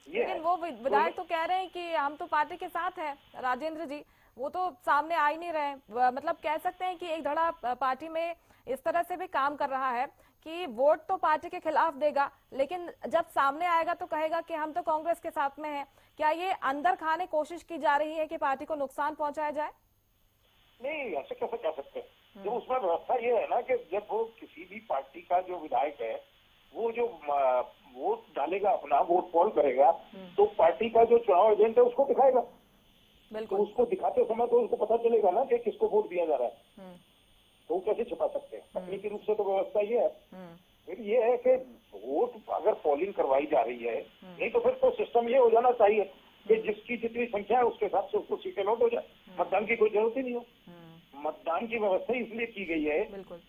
लेकिन वो विधायक तो कह रहे हैं कि हम तो पार्टी के साथ हैं। राजेंद्र जी, वो तो सामने आ ही नहीं रहे। मतलब कह सकते हैं कि एक धड़ा पार्टी में इस तरह से भी काम कर रहा है कि वोट तो पार्टी के खिलाफ देगा, लेकिन जब सामने आएगा तो कहेगा कि हम तो कांग्रेस के साथ में हैं। क्या ये अंदर खाने कोशिश की जा रही है कि पार्टी को नुकसान पहुंचाया जाए? नहीं, ऐसे कैसे कह सकते हैं। तो उसमें व्यवस्था ये है ना कि जब वो किसी भी पार्टी का जो विधायक है वो जो वोट डालेगा अपना, वोट पोल करेगा, तो पार्टी का जो चुनाव एजेंट है उसको दिखाएगा। तो बिल्कुल। उसको दिखाते समय तो उसको पता चलेगा ना कि किसको वोट दिया जा रहा है। तो वो कैसे छुपा सकते हैं? तकनीकी रूप से तो व्यवस्था ये है। फिर ये है कि वोट अगर पोलिंग करवाई जा रही है, नहीं तो फिर तो सिस्टम ये हो जाना चाहिए कि जिसकी जितनी संख्या है उसके हिसाब से उसको सीटें लौट हो जाए, मतदान की कोई जरूरत ही नहीं हो। मतदान की व्यवस्था इसलिए की गई है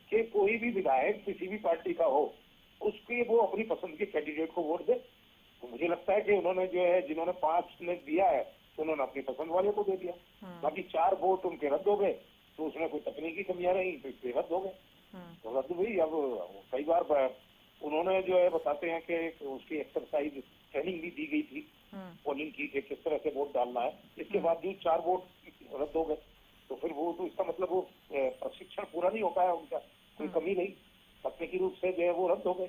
कि कोई भी विधायक किसी भी पार्टी का हो, उसकी वो अपनी पसंद के कैंडिडेट को वोट दे। तो मुझे लगता है कि उन्होंने जो है, जिन्होंने 5 ने दिया है, तो उन्होंने अपनी पसंद वाले को दे दिया। बाकी 4 वोट उनके रद्द हो गए, तो उसमें कोई तकनीकी कमियां रही तो इसलिए रद्द हो गए। तो रद्द हुई। अब कई बार उन्होंने जो है बताते हैं कि उसकी एक्सरसाइज ट्रेनिंग भी दी गई थी पोलिंग की कि किस तरह से वोट डालना है। इसके बाद भी 4 वोट रद्द हो गए, तो फिर वो तो इसका मतलब वो प्रशिक्षण पूरा नहीं हो पाया उनका, कोई कमी नहीं, तकनीकी रूप से जो है वो रद्द हो गए।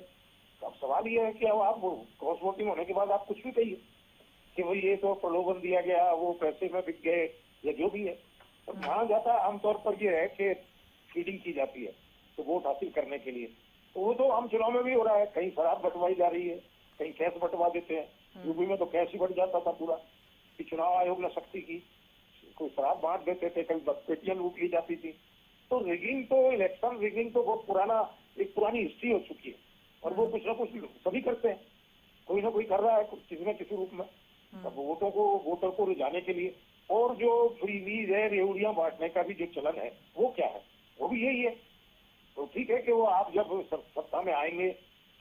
तो अब सवाल ये है कि अब आप क्रॉस वोटिंग होने के बाद आप कुछ भी कहिए कि भाई ये तो प्रलोभन दिया गया, वो पैसे में बिक गए, या जो भी है। तो माना जाता है आमतौर पर ये है कि फीडिंग की जाती है तो वोट हासिल करने के लिए। तो वो तो आम चुनाव में भी हो रहा है, कहीं शराब बंटवाई जा रही है, कहीं कैश बंटवा देते हैं। यूपी में तो कैश ही बंट जाता था पूरा, कि चुनाव आयोग ने सख्ती की, कोई शराब बांट देते थे, कहीं पेटियां लूट ली जाती थी। तो रिगिंग तो, इलेक्शन रिगिंग तो बहुत एक पुरानी हिस्ट्री हो चुकी है, और वो कुछ ना कुछ सभी करते हैं, कोई ना कोई कर रहा है किसी न किसी रूप में। अब वोटर को रिझाने के लिए, और जो फ्रीवीज है, रेवड़ियां बांटने का भी जो चलन है, वो क्या है? वो भी यही है। तो ठीक है कि वो आप जब सत्ता में आएंगे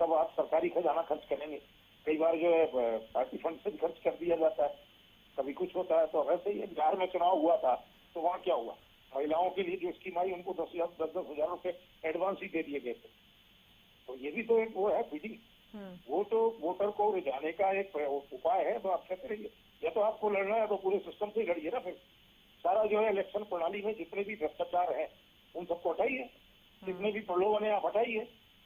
तब आप सरकारी खजाना खर्च करेंगे। कई बार जो है पार्टी फंड से भी खर्च कर दिया जाता है, कभी कुछ होता है। तो वैसे ही बिहार में चुनाव हुआ था, तो वहाँ क्या हुआ? महिलाओं के लिए जो स्कीम आई, उनको 10,000 रुपए एडवांस ही दे दिए गए थे। तो ये भी तो एक वो है फीडिंग। वो तो वोटर को रिझाने का एक उपाय है। तो आप क्या करेंगे? या तो आपको लड़ना है तो पूरे सिस्टम से ही लड़िए ना। फिर सारा जो है इलेक्शन प्रणाली में जितने भी भ्रष्टाचार है उन सबको हटाइए, जितने भी प्रलोभन है आप हटाइए,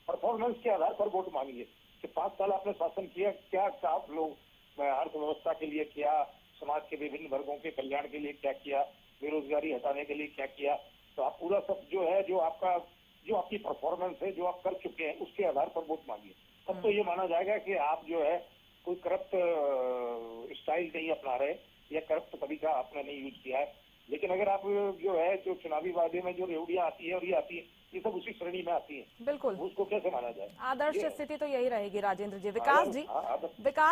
परफॉर्मेंस के आधार पर वोट मांगिए कि 5 साल आपने शासन किया, क्या आप लोग अर्थव्यवस्था के लिए किया, समाज के विभिन्न वर्गों के कल्याण के लिए क्या किया, बेरोजगारी हटाने के लिए क्या किया। तो आप पूरा सब जो है, जो आपकी परफॉर्मेंस है, जो आप कर चुके हैं, उसके आधार पर वोट मांगिए। तब तो ये माना जाएगा कि आप जो है कोई करप्ट स्टाइल नहीं अपना रहे, या करप्ट तभी का आपने नहीं यूज किया है। लेकिन अगर आप जो है, जो चुनावी वादे में जो रेवड़ियां आती है और ये आती है, ये सब उसी श्रेणी में आती है। बिल्कुल, उसको कैसे माना जाए? आदर्श स्थिति तो यही रहेगी। राजेंद्र जी, विकास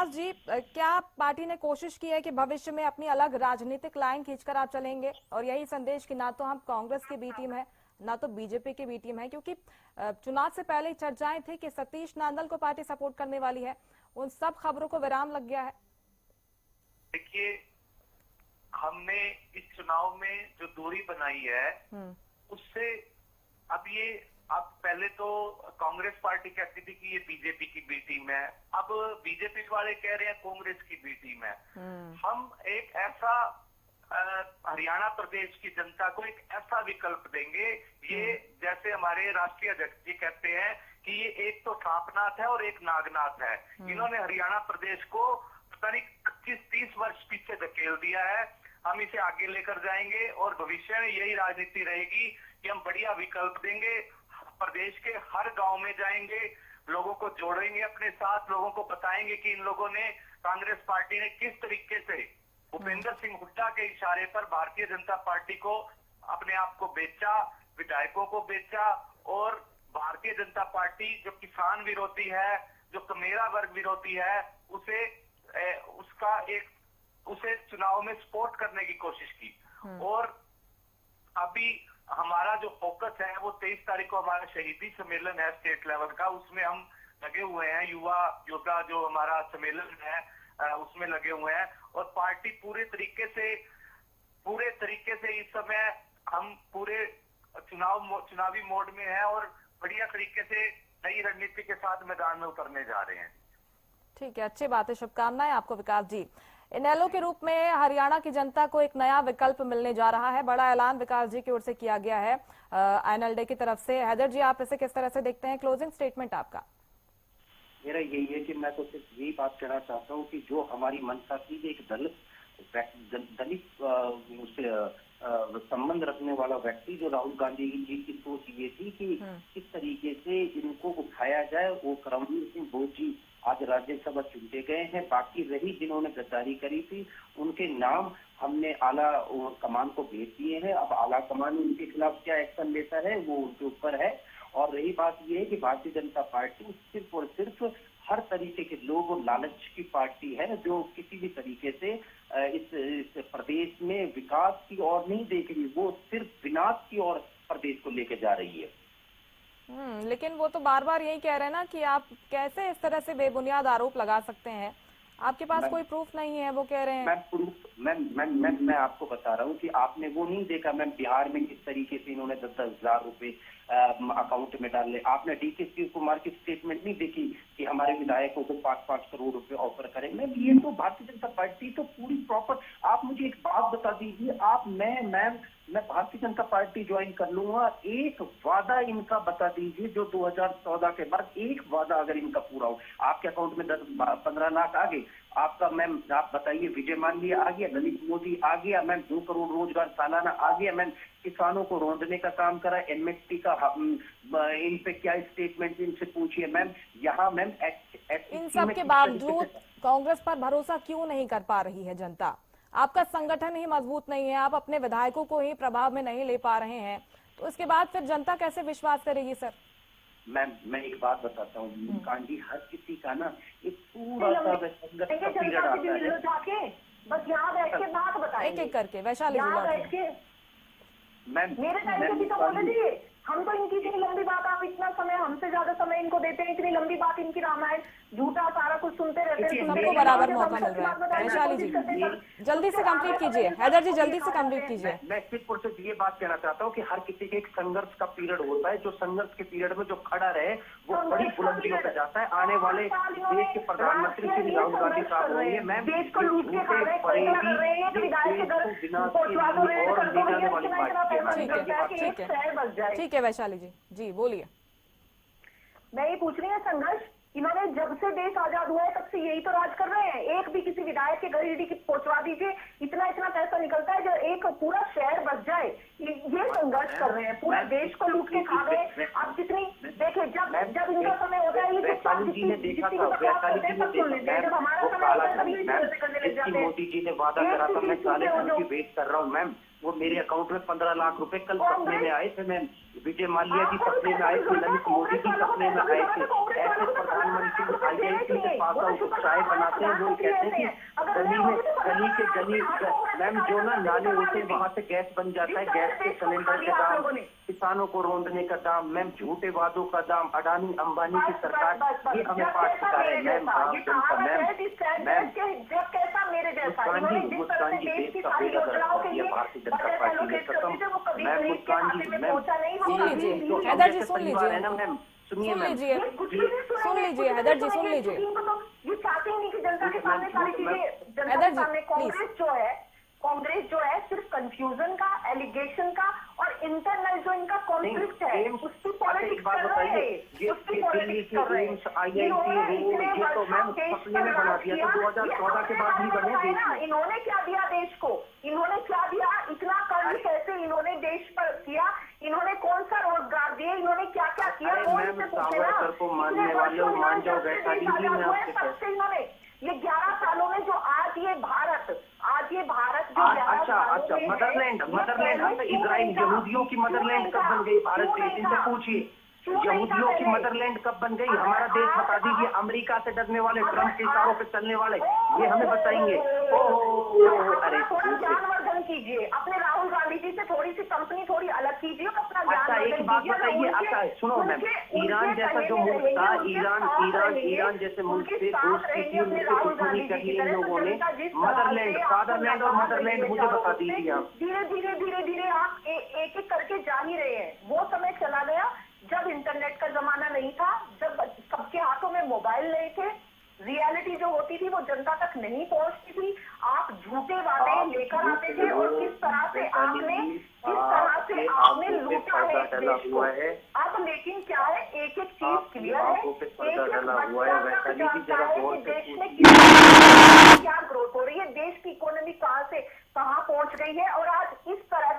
जी, क्या पार्टी ने कोशिश की है कि भविष्य में अपनी अलग राजनीतिक लाइन खींचकर आप चलेंगे, और यही संदेश कि ना तो हम कांग्रेस की बी टीम है, ना तो बीजेपी की बी टीम है? क्योंकि चुनाव से पहले चर्चाएं थी कि सतीश नांदल को पार्टी सपोर्ट करने वाली है, उन सब खबरों को विराम लग गया है। देखिए, हमने इस चुनाव में जो दूरी बनाई है, उससे अब पहले तो कांग्रेस पार्टी कहती थी कि ये बीजेपी की बी टीम है, अब बीजेपी वाले कह रहे हैं कांग्रेस की बी टीम है। हम एक ऐसा हरियाणा प्रदेश की जनता को एक ऐसा विकल्प देंगे, ये जैसे हमारे राष्ट्रीय अध्यक्ष जी कहते हैं कि ये एक तो सांपनाथ है और एक नागनाथ है। इन्होंने हरियाणा प्रदेश को पता नहीं 25-30 वर्ष पीछे धकेल दिया है। हम इसे आगे लेकर जाएंगे, और भविष्य में यही राजनीति रहेगी कि हम बढ़िया विकल्प देंगे, प्रदेश के हर गांव में जाएंगे, लोगों को जोड़ेंगे अपने साथ, लोगों को बताएंगे कि इन लोगों ने, कांग्रेस पार्टी ने किस तरीके से भूपेंद्र सिंह हुड्डा के इशारे पर भारतीय जनता पार्टी को, अपने आप को बेचा, विधायकों को बेचा, और भारतीय जनता पार्टी जो किसान विरोधी है, जो कमेरा वर्ग विरोधी है, उसे चुनाव में सपोर्ट करने की कोशिश की। और अभी हमारा जो फोकस है वो 23 तारीख को हमारा शहीदी सम्मेलन है स्टेट लेवल का, उसमें हम लगे हुए हैं। युवा योद्धा जो हमारा सम्मेलन है उसमें लगे हुए हैं, और पार्टी पूरे तरीके से इस समय हम पूरे चुनावी मोड में है, और बढ़िया तरीके से नई रणनीति के साथ मैदान में उतरने जा रहे हैं। ठीक है, अच्छी बात है, शुभकामनाएं आपको विकास जी। इनेलो के रूप में हरियाणा की जनता को एक नया विकल्प मिलने जा रहा है, बड़ा ऐलान विकास जी की ओर से किया गया है एनएलडी की तरफ से। हैदर जी, आप इसे किस तरह से देखते हैं? क्लोजिंग स्टेटमेंट आपका। मेरा यही है कि मैं तो सिर्फ यही बात कहना चाहता हूँ कि जो हमारी मंशा थी, एक दलित संबंध रखने वाला व्यक्ति जो राहुल गांधी जी की सोच ये थी कि किस तरीके से इनको उठाया जाए। वो करमवीर सिंह बोस जी आज राज्यसभा चुनते गए हैं। बाकी रही जिन्होंने गद्दारी करी थी उनके नाम हमने आला कमान को भेज दिए हैं। अब आला कमान उनके खिलाफ क्या एक्शन लेता है वो उनके ऊपर है। और रही बात यह है कि भारतीय जनता पार्टी सिर्फ और सिर्फ हर तरीके के लोग और लालच की पार्टी है जो किसी भी तरीके से इस प्रदेश में विकास की ओर नहीं देख रही, वो सिर्फ विनाश की ओर प्रदेश को लेकर जा रही है। लेकिन वो तो बार बार यही कह रहे हैं ना कि आप कैसे इस तरह से बेबुनियाद आरोप लगा सकते हैं, आपके पास कोई प्रूफ नहीं है, वो कह रहे हैं। मैं आपको बता रहा हूँ कि आपने वो नहीं देखा मैम बिहार में किस तरीके से इन्होंने 10-10 हजार रुपए अकाउंट में डाल ले। आपने डीके शिव कुमार की स्टेटमेंट नहीं देखी कि हमारे विधायकों को 5-5 करोड़ रुपए ऑफर करें। मैम ये तो भारतीय जनता पार्टी तो पूरी प्रॉपर। आप मुझे एक बात बता दीजिए, आप मैं भारतीय जनता पार्टी ज्वाइन कर लूंगा, एक वादा इनका बता दीजिए जो 2014 के बाद एक वादा अगर इनका पूरा हो। आपके अकाउंट में 10-15 लाख आ गए आपका, मैम आप बताइए विजय माल्या आ गया, ललित मोदी आ गया, मैम 2 करोड़ रोजगार सालाना आ गया, मैम किसानों को रोंदने का काम करा, एमएसपी का इन पे क्या स्टेटमेंट इनसे पूछिए मैम। यहाँ मैम इन सब के बावजूद कांग्रेस पर भरोसा क्यों नहीं कर पा रही है जनता? आपका संगठन ही मजबूत नहीं है, आप अपने विधायकों को ही प्रभाव में नहीं ले पा रहे हैं, तो इसके बाद फिर जनता कैसे विश्वास करेगी सर? मैं एक बात बताता हूँ मुस्कान जी, हर किसी का ना एक पूरा सा संघर्ष का पीरियड आता है। बस यहाँ बैठ के बात बताएं एक एक करके। वैशाली जी मेरे टाइम से भी तो बोले थे, हम तो इनकी इतनी लंबी बात, आप इतना समय हमसे ज्यादा समय इनको देते हैं, इतनी लंबी बात इनकी रामायण झूठा सारा कुछ सुनते रहते हैं। सबको बराबर मौका मिल रहा है। वैशाली जी जल्दी से कंप्लीट कीजिए, हैदर जी जल्दी से कंप्लीट कीजिए। मैं सिर्फ और सिर्फ ये बात कहना चाहता हूँ कि हर किसी के एक संघर्ष का पीरियड होता है, जो संघर्ष के पीरियड में जो खड़ा रहे वो बड़ी बुलंदियों पे जाता है। आने वाले देश के प्रधानमंत्री श्री राहुल गांधी साहब होंगे मैम, देश को लूट के खा रहे हैं, ठीक है वैशाली जी बोलिए। मैं ये पूछ रही हूँ, संघर्ष इन्होंने जब से देश आजाद हुआ है तब से यही तो राज कर रहे हैं। एक भी किसी विधायक के घर ईडी की पहुंचवा दीजिए, इतना पैसा निकलता है जो एक पूरा शहर बच जाए। ये संघर्ष कर रहे हैं, पूरे देश को लूट के खा गए। आप जितनी देखिए जब इनका समय होता है वैशाली जी ने देखा था, वैशाली जी ने देखा जब हमारा समय मोदी जी ने वादा करा था मैं काले धन की वेट कर रहा हूँ मैम, वो मेरे अकाउंट में 15 लाख रुपए कल सपने में आए थे मैम, विजय माल्या जी सपने में आए थे, ललित मोदी जी सपने में आए थे। ऐसे प्रधानमंत्री IIT के पास आउट चाय बनाते हैं, वो कहते हैं कि गली मैम जो ना नाले होते हैं वहां से गैस बन जाता है, गैस के सिलेंडर के दाम, किसानों को रोंदने का दाम, मैम झूठे वादों का दाम, अडानी अंबानी की सरकार ये हमें पाठ सिखा रहे हैं मैम। मुस्कान जी देश का बेड़ा गर्क किया भारतीय जनता पार्टी ने खत्म। मैम मुस्कान जी सुन लीजिए हैदर जी, सुन लीजिए मैम, सुन लीजिए हैदर जी, सुन लीजिए। ये चाहते ही नहीं कि जनता के सामने सारी चीजें जनता के सामने। कांग्रेस जो है सिर्फ कंफ्यूजन का, एलिगेशन का और इंटरनल जो इनका कॉन्फ्लिक्ट है उसकी पॉलिटिक्स कर रहे हैं, उसकी पॉलिटिक्स कर रहे हैं। ये तो मैम सपने में बना दिया था 2014 के बाद ही बने देश में। इन्होंने क्या दिया देश को, इन्होंने क्या दिया, इतना कर्ज कैसे इन्होंने देश पर किया, इन्होंने कौन सा रोजगार दिया, इन्होंने क्या क्या किया, मैम सावरकर को मानने वाले मान जाओ वैशाली जी ने आपसे इन्होंने ये 11 सालों में जो आज ये भारत जो अच्छा मदरलैंड इजराइल यहूदियों की मदरलैंड कब बन गई भारत देश? इनसे पूछिए यहूदियों की मदरलैंड कब बन गई? हमारा देश बता दीजिए। अमेरिका से डरने वाले, ट्रंप के इशारों पे चलने वाले, ये हमें बताएंगे। अरे थोड़ा ज्ञानवर्धन कीजिए, अपने राहुल गांधी जी से थोड़ी सी कंपनी थोड़ी अलग कीजिए, अपना अच्छा एक बात बताइए, अच्छा सुनो मैम, ईरान जैसा जो मुल्क था, ईरान जैसे मुल्क से दोस्ती की, उनसे दुश्मनी कर ली इन लोगों ने। मदरलैंड, फादरलैंड और मदरलैंड मुझे बता दीजिए आप। धीरे आप एक एक करके जा ही रहे हैं। वो समय चला गया जब इंटरनेट का जमाना नहीं था, जब सबके हाथों में मोबाइल नहीं थे, रियलिटी जो होती थी वो जनता तक नहीं पहुंचती थी। आप झूठे वादे लेकर आते थे और किस तरह से आपने लूटा है देश को। अब लेकिन क्या है, एक एक चीज क्लियर है, देश में क्या ग्रोथ हो रही है, देश की इकोनॉमी कहाँ से कहाँ पहुंच गई है और आज इस तरह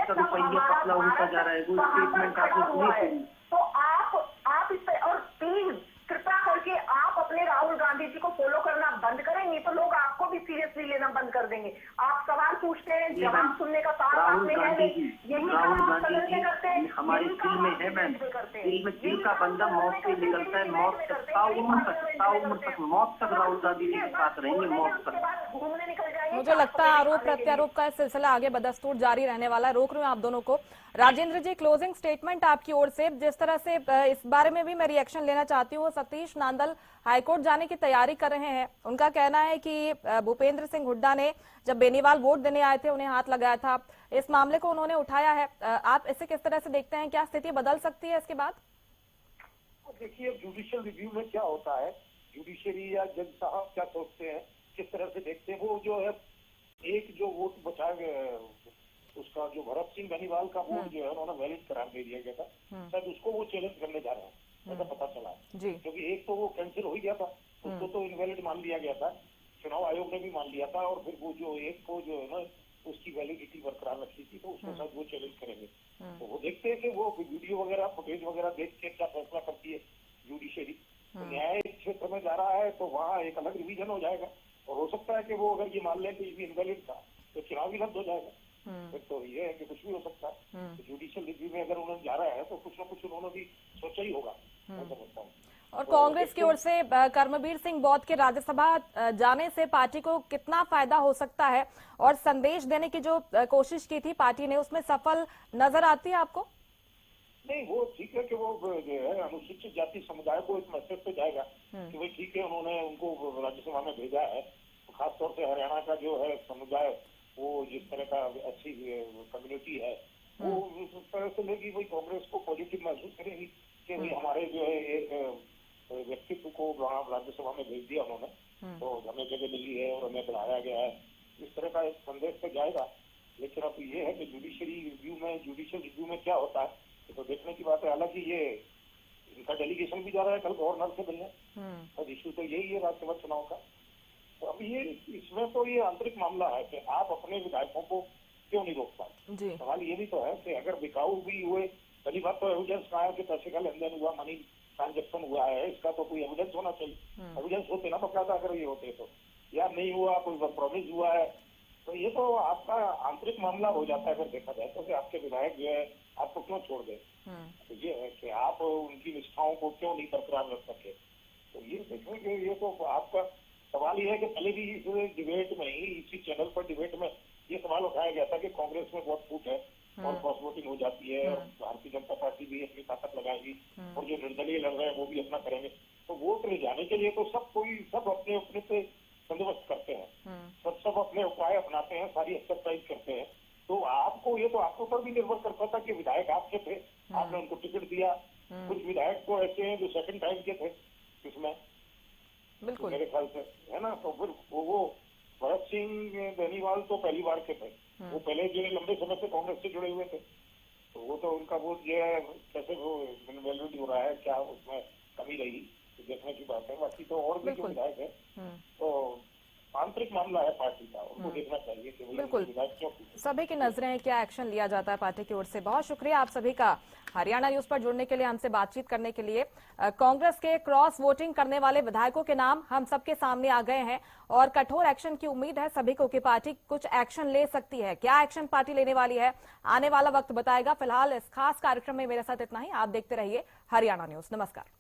का रुपया पतला होता जा रहा है, वो स्टेटमेंट आपने सुनी। तो आप इस पे, और प्लीज कृपया करके आप अपने राहुल गांधी जी को फॉलो करना बंद करेंगे तो लोग आपको भी सीरियसली लेना बंद कर देंगे। आप सवाल पूछते हैं, जवाब सुनने का साथ आप में है नहीं, यही काम आप सदन में करते हैं। हमारी दिल में है मैम, दिल का बंदा मौत से निकलता है, मौत तक, ताउम्र तक मौत तक राहुल गांधी जी के साथ रहेंगे, मौत तक। घूमने निकल जाएंगे। मुझे लगता है आरोप प्रत्यारोप का सिलसिला आगे बदस्तूर जारी रहने वाला है। रोक रही हूँ आप दोनों को। राजेंद्र जी, क्लोजिंग स्टेटमेंट आपकी ओर से, जिस तरह से इस बारे में भी मैं रिएक्शन लेना चाहती हूँ। सतीश नांदल हाईकोर्ट जाने की तैयारी कर रहे हैं। उनका कहना है कि भूपेंद्र सिंह हुड्डा ने जब बेनीवाल वोट देने आए थे उन्हें हाथ लगाया था, इस मामले को उन्होंने उठाया है। आप इसे किस तरह से देखते हैं? क्या स्थिति बदल सकती है इसके बाद? देखिए, जुडिशियल रिव्यू में क्या होता है, जुडिशरी या जज साहब क्या सोचते हैं, किस तरह से देखते हैं। वो जो है एक जो वोट बचा उसका जो भरत सिंह बेनीवाल का वोट जो है उन्होंने वैलिड करार दे दिया गया था, शायद उसको वो चैलेंज करने जा रहे हैं, ऐसा पता चला है। क्योंकि एक तो वो कैंसिल हो ही गया था, उसको तो इनवैलिड मान लिया गया था, चुनाव आयोग ने भी मान लिया था, और फिर वो जो एक को जो है ना उसकी वैलिडिटी बरकरार रखी थी, तो उसको शायद वो चैलेंज करेंगे। तो वो देखते हैं कि वो वीडियो वगैरह फुटेज वगैरह देख के क्या फैसला करती है जुडिशरी। न्यायिक क्षेत्र में जा रहा है तो वहाँ एक अलग रिवीजन हो जाएगा, और हो सकता है कि वो अगर ये मान लें कि ये इनवैलिड था तो चुनाव भी रद्द हो जाएगा। फिर तो ये है कि कुछ भी हो सकता है। तो जुडिशियल रिव्यू में अगर उन्होंने जा रहा है तो कुछ ना कुछ उन्होंने भी सोचा ही होगा, मैं समझता हूँ। और कांग्रेस की ओर से कर्मवीर सिंह बौद्ध के राज्यसभा जाने से पार्टी को कितना फायदा हो सकता है, और संदेश देने की जो कोशिश की थी पार्टी ने, उसमें सफल नजर आती है आपको? नहीं, वो ठीक है कि वो जो है अनुसूचित जाति समुदाय को एक मैसेज तो जाएगा कि भाई ठीक है, उन्होंने उनको राज्यसभा में भेजा है। तो खासतौर से हरियाणा का जो है समुदाय, वो जिस तरह का अच्छी कम्युनिटी है, वो उस तरह से लेगी, वही कांग्रेस को पॉजिटिव महसूस करेगी कि भाई हमारे जो है एक व्यक्तित्व को वहाँ राज्यसभा में भेज दिया उन्होंने, तो हमें जगह मिली है और हमें बढ़ाया गया है, इस तरह का एक संदेश तो जाएगा। लेकिन अब ये है कि जुडिशियल रिव्यू में क्या होता है तो देखने की बात है। हालांकि ये इनका डेलीगेशन भी जा रहा है कल गवर्नर से मिलने, और इश्यू तो यही है राज्यसभा चुनाव का। तो अब ये इसमें तो ये आंतरिक मामला है कि आप अपने विधायकों को क्यों नहीं रोक पाए। सवाल ये भी तो है कि अगर बिकाऊ भी हुए, पहली बात तो एविडेंस कहा है कि पैसे का लेन देन हुआ, मनी ट्रांजेक्शन हुआ है, इसका तो कोई एविडेंस होना चाहिए। एविडेंस होते ना बकायदा, अगर ये होते तो, या नहीं हुआ, कोई प्रॉमिस हुआ है, तो ये तो आपका आंतरिक मामला हो जाता है। अगर देखा जाए तो आपके विधायक जो है आपको क्यों छोड़ दे, तो ये है कि आप उनकी निष्ठाओं को क्यों नहीं बरकरार रख सके। तो ये देखेंगे, ये तो आपका सवाल ये है कि पहले भी इस डिबेट में ही, इसी चैनल पर डिबेट में ये सवाल उठाया गया था कि कांग्रेस में बहुत फूट है और क्रॉस वोटिंग हो जाती है, और भारतीय जनता पार्टी भी अपनी ताकत लगाएगी, और जो निर्दलीय लड़ रहे हैं वो भी अपना करेंगे। तो वोट ले जाने के लिए तो सब अपने अपने पे बंदोबस्त करते हैं, सब अपने उपाय अपनाते हैं, सारी एक्सरसाइज करते हैं। तो आपको ये तो आपके ऊपर भी निर्भर करता था कि विधायक आपके थे, आपने उनको टिकट दिया। कुछ विधायक तो ऐसे हैं जो सेकंड टाइम के थे इसमें, बिल्कुल मेरे ख्याल से, है ना। तो फिर वो भरत सिंह बेनीवाल तो पहली बार के थे, वो पहले जो लंबे समय से कांग्रेस से जुड़े हुए थे, तो वो तो उनका वोट जो है कैसे वो इनवैलिड हो रहा है, क्या उसमें कमी रही, तो देखने की बात है। बाकी तो और भी जो विधायक है तो आंतरिक मामला है पार्टी का, उनको देखना चाहिए कि बिल्कुल सभी की नजरें हैं, क्या एक्शन लिया जाता है पार्टी की ओर से। बहुत शुक्रिया आप सभी का हरियाणा न्यूज पर जुड़ने के लिए, हमसे बातचीत करने के लिए। कांग्रेस के क्रॉस वोटिंग करने वाले विधायकों के नाम हम सबके सामने आ गए हैं, और कठोर एक्शन की उम्मीद है सभी को कि पार्टी कुछ एक्शन ले सकती है। क्या एक्शन पार्टी लेने वाली है, आने वाला वक्त बताएगा। फिलहाल इस खास कार्यक्रम में मेरे साथ इतना ही। आप देखते रहिए हरियाणा न्यूज। नमस्कार।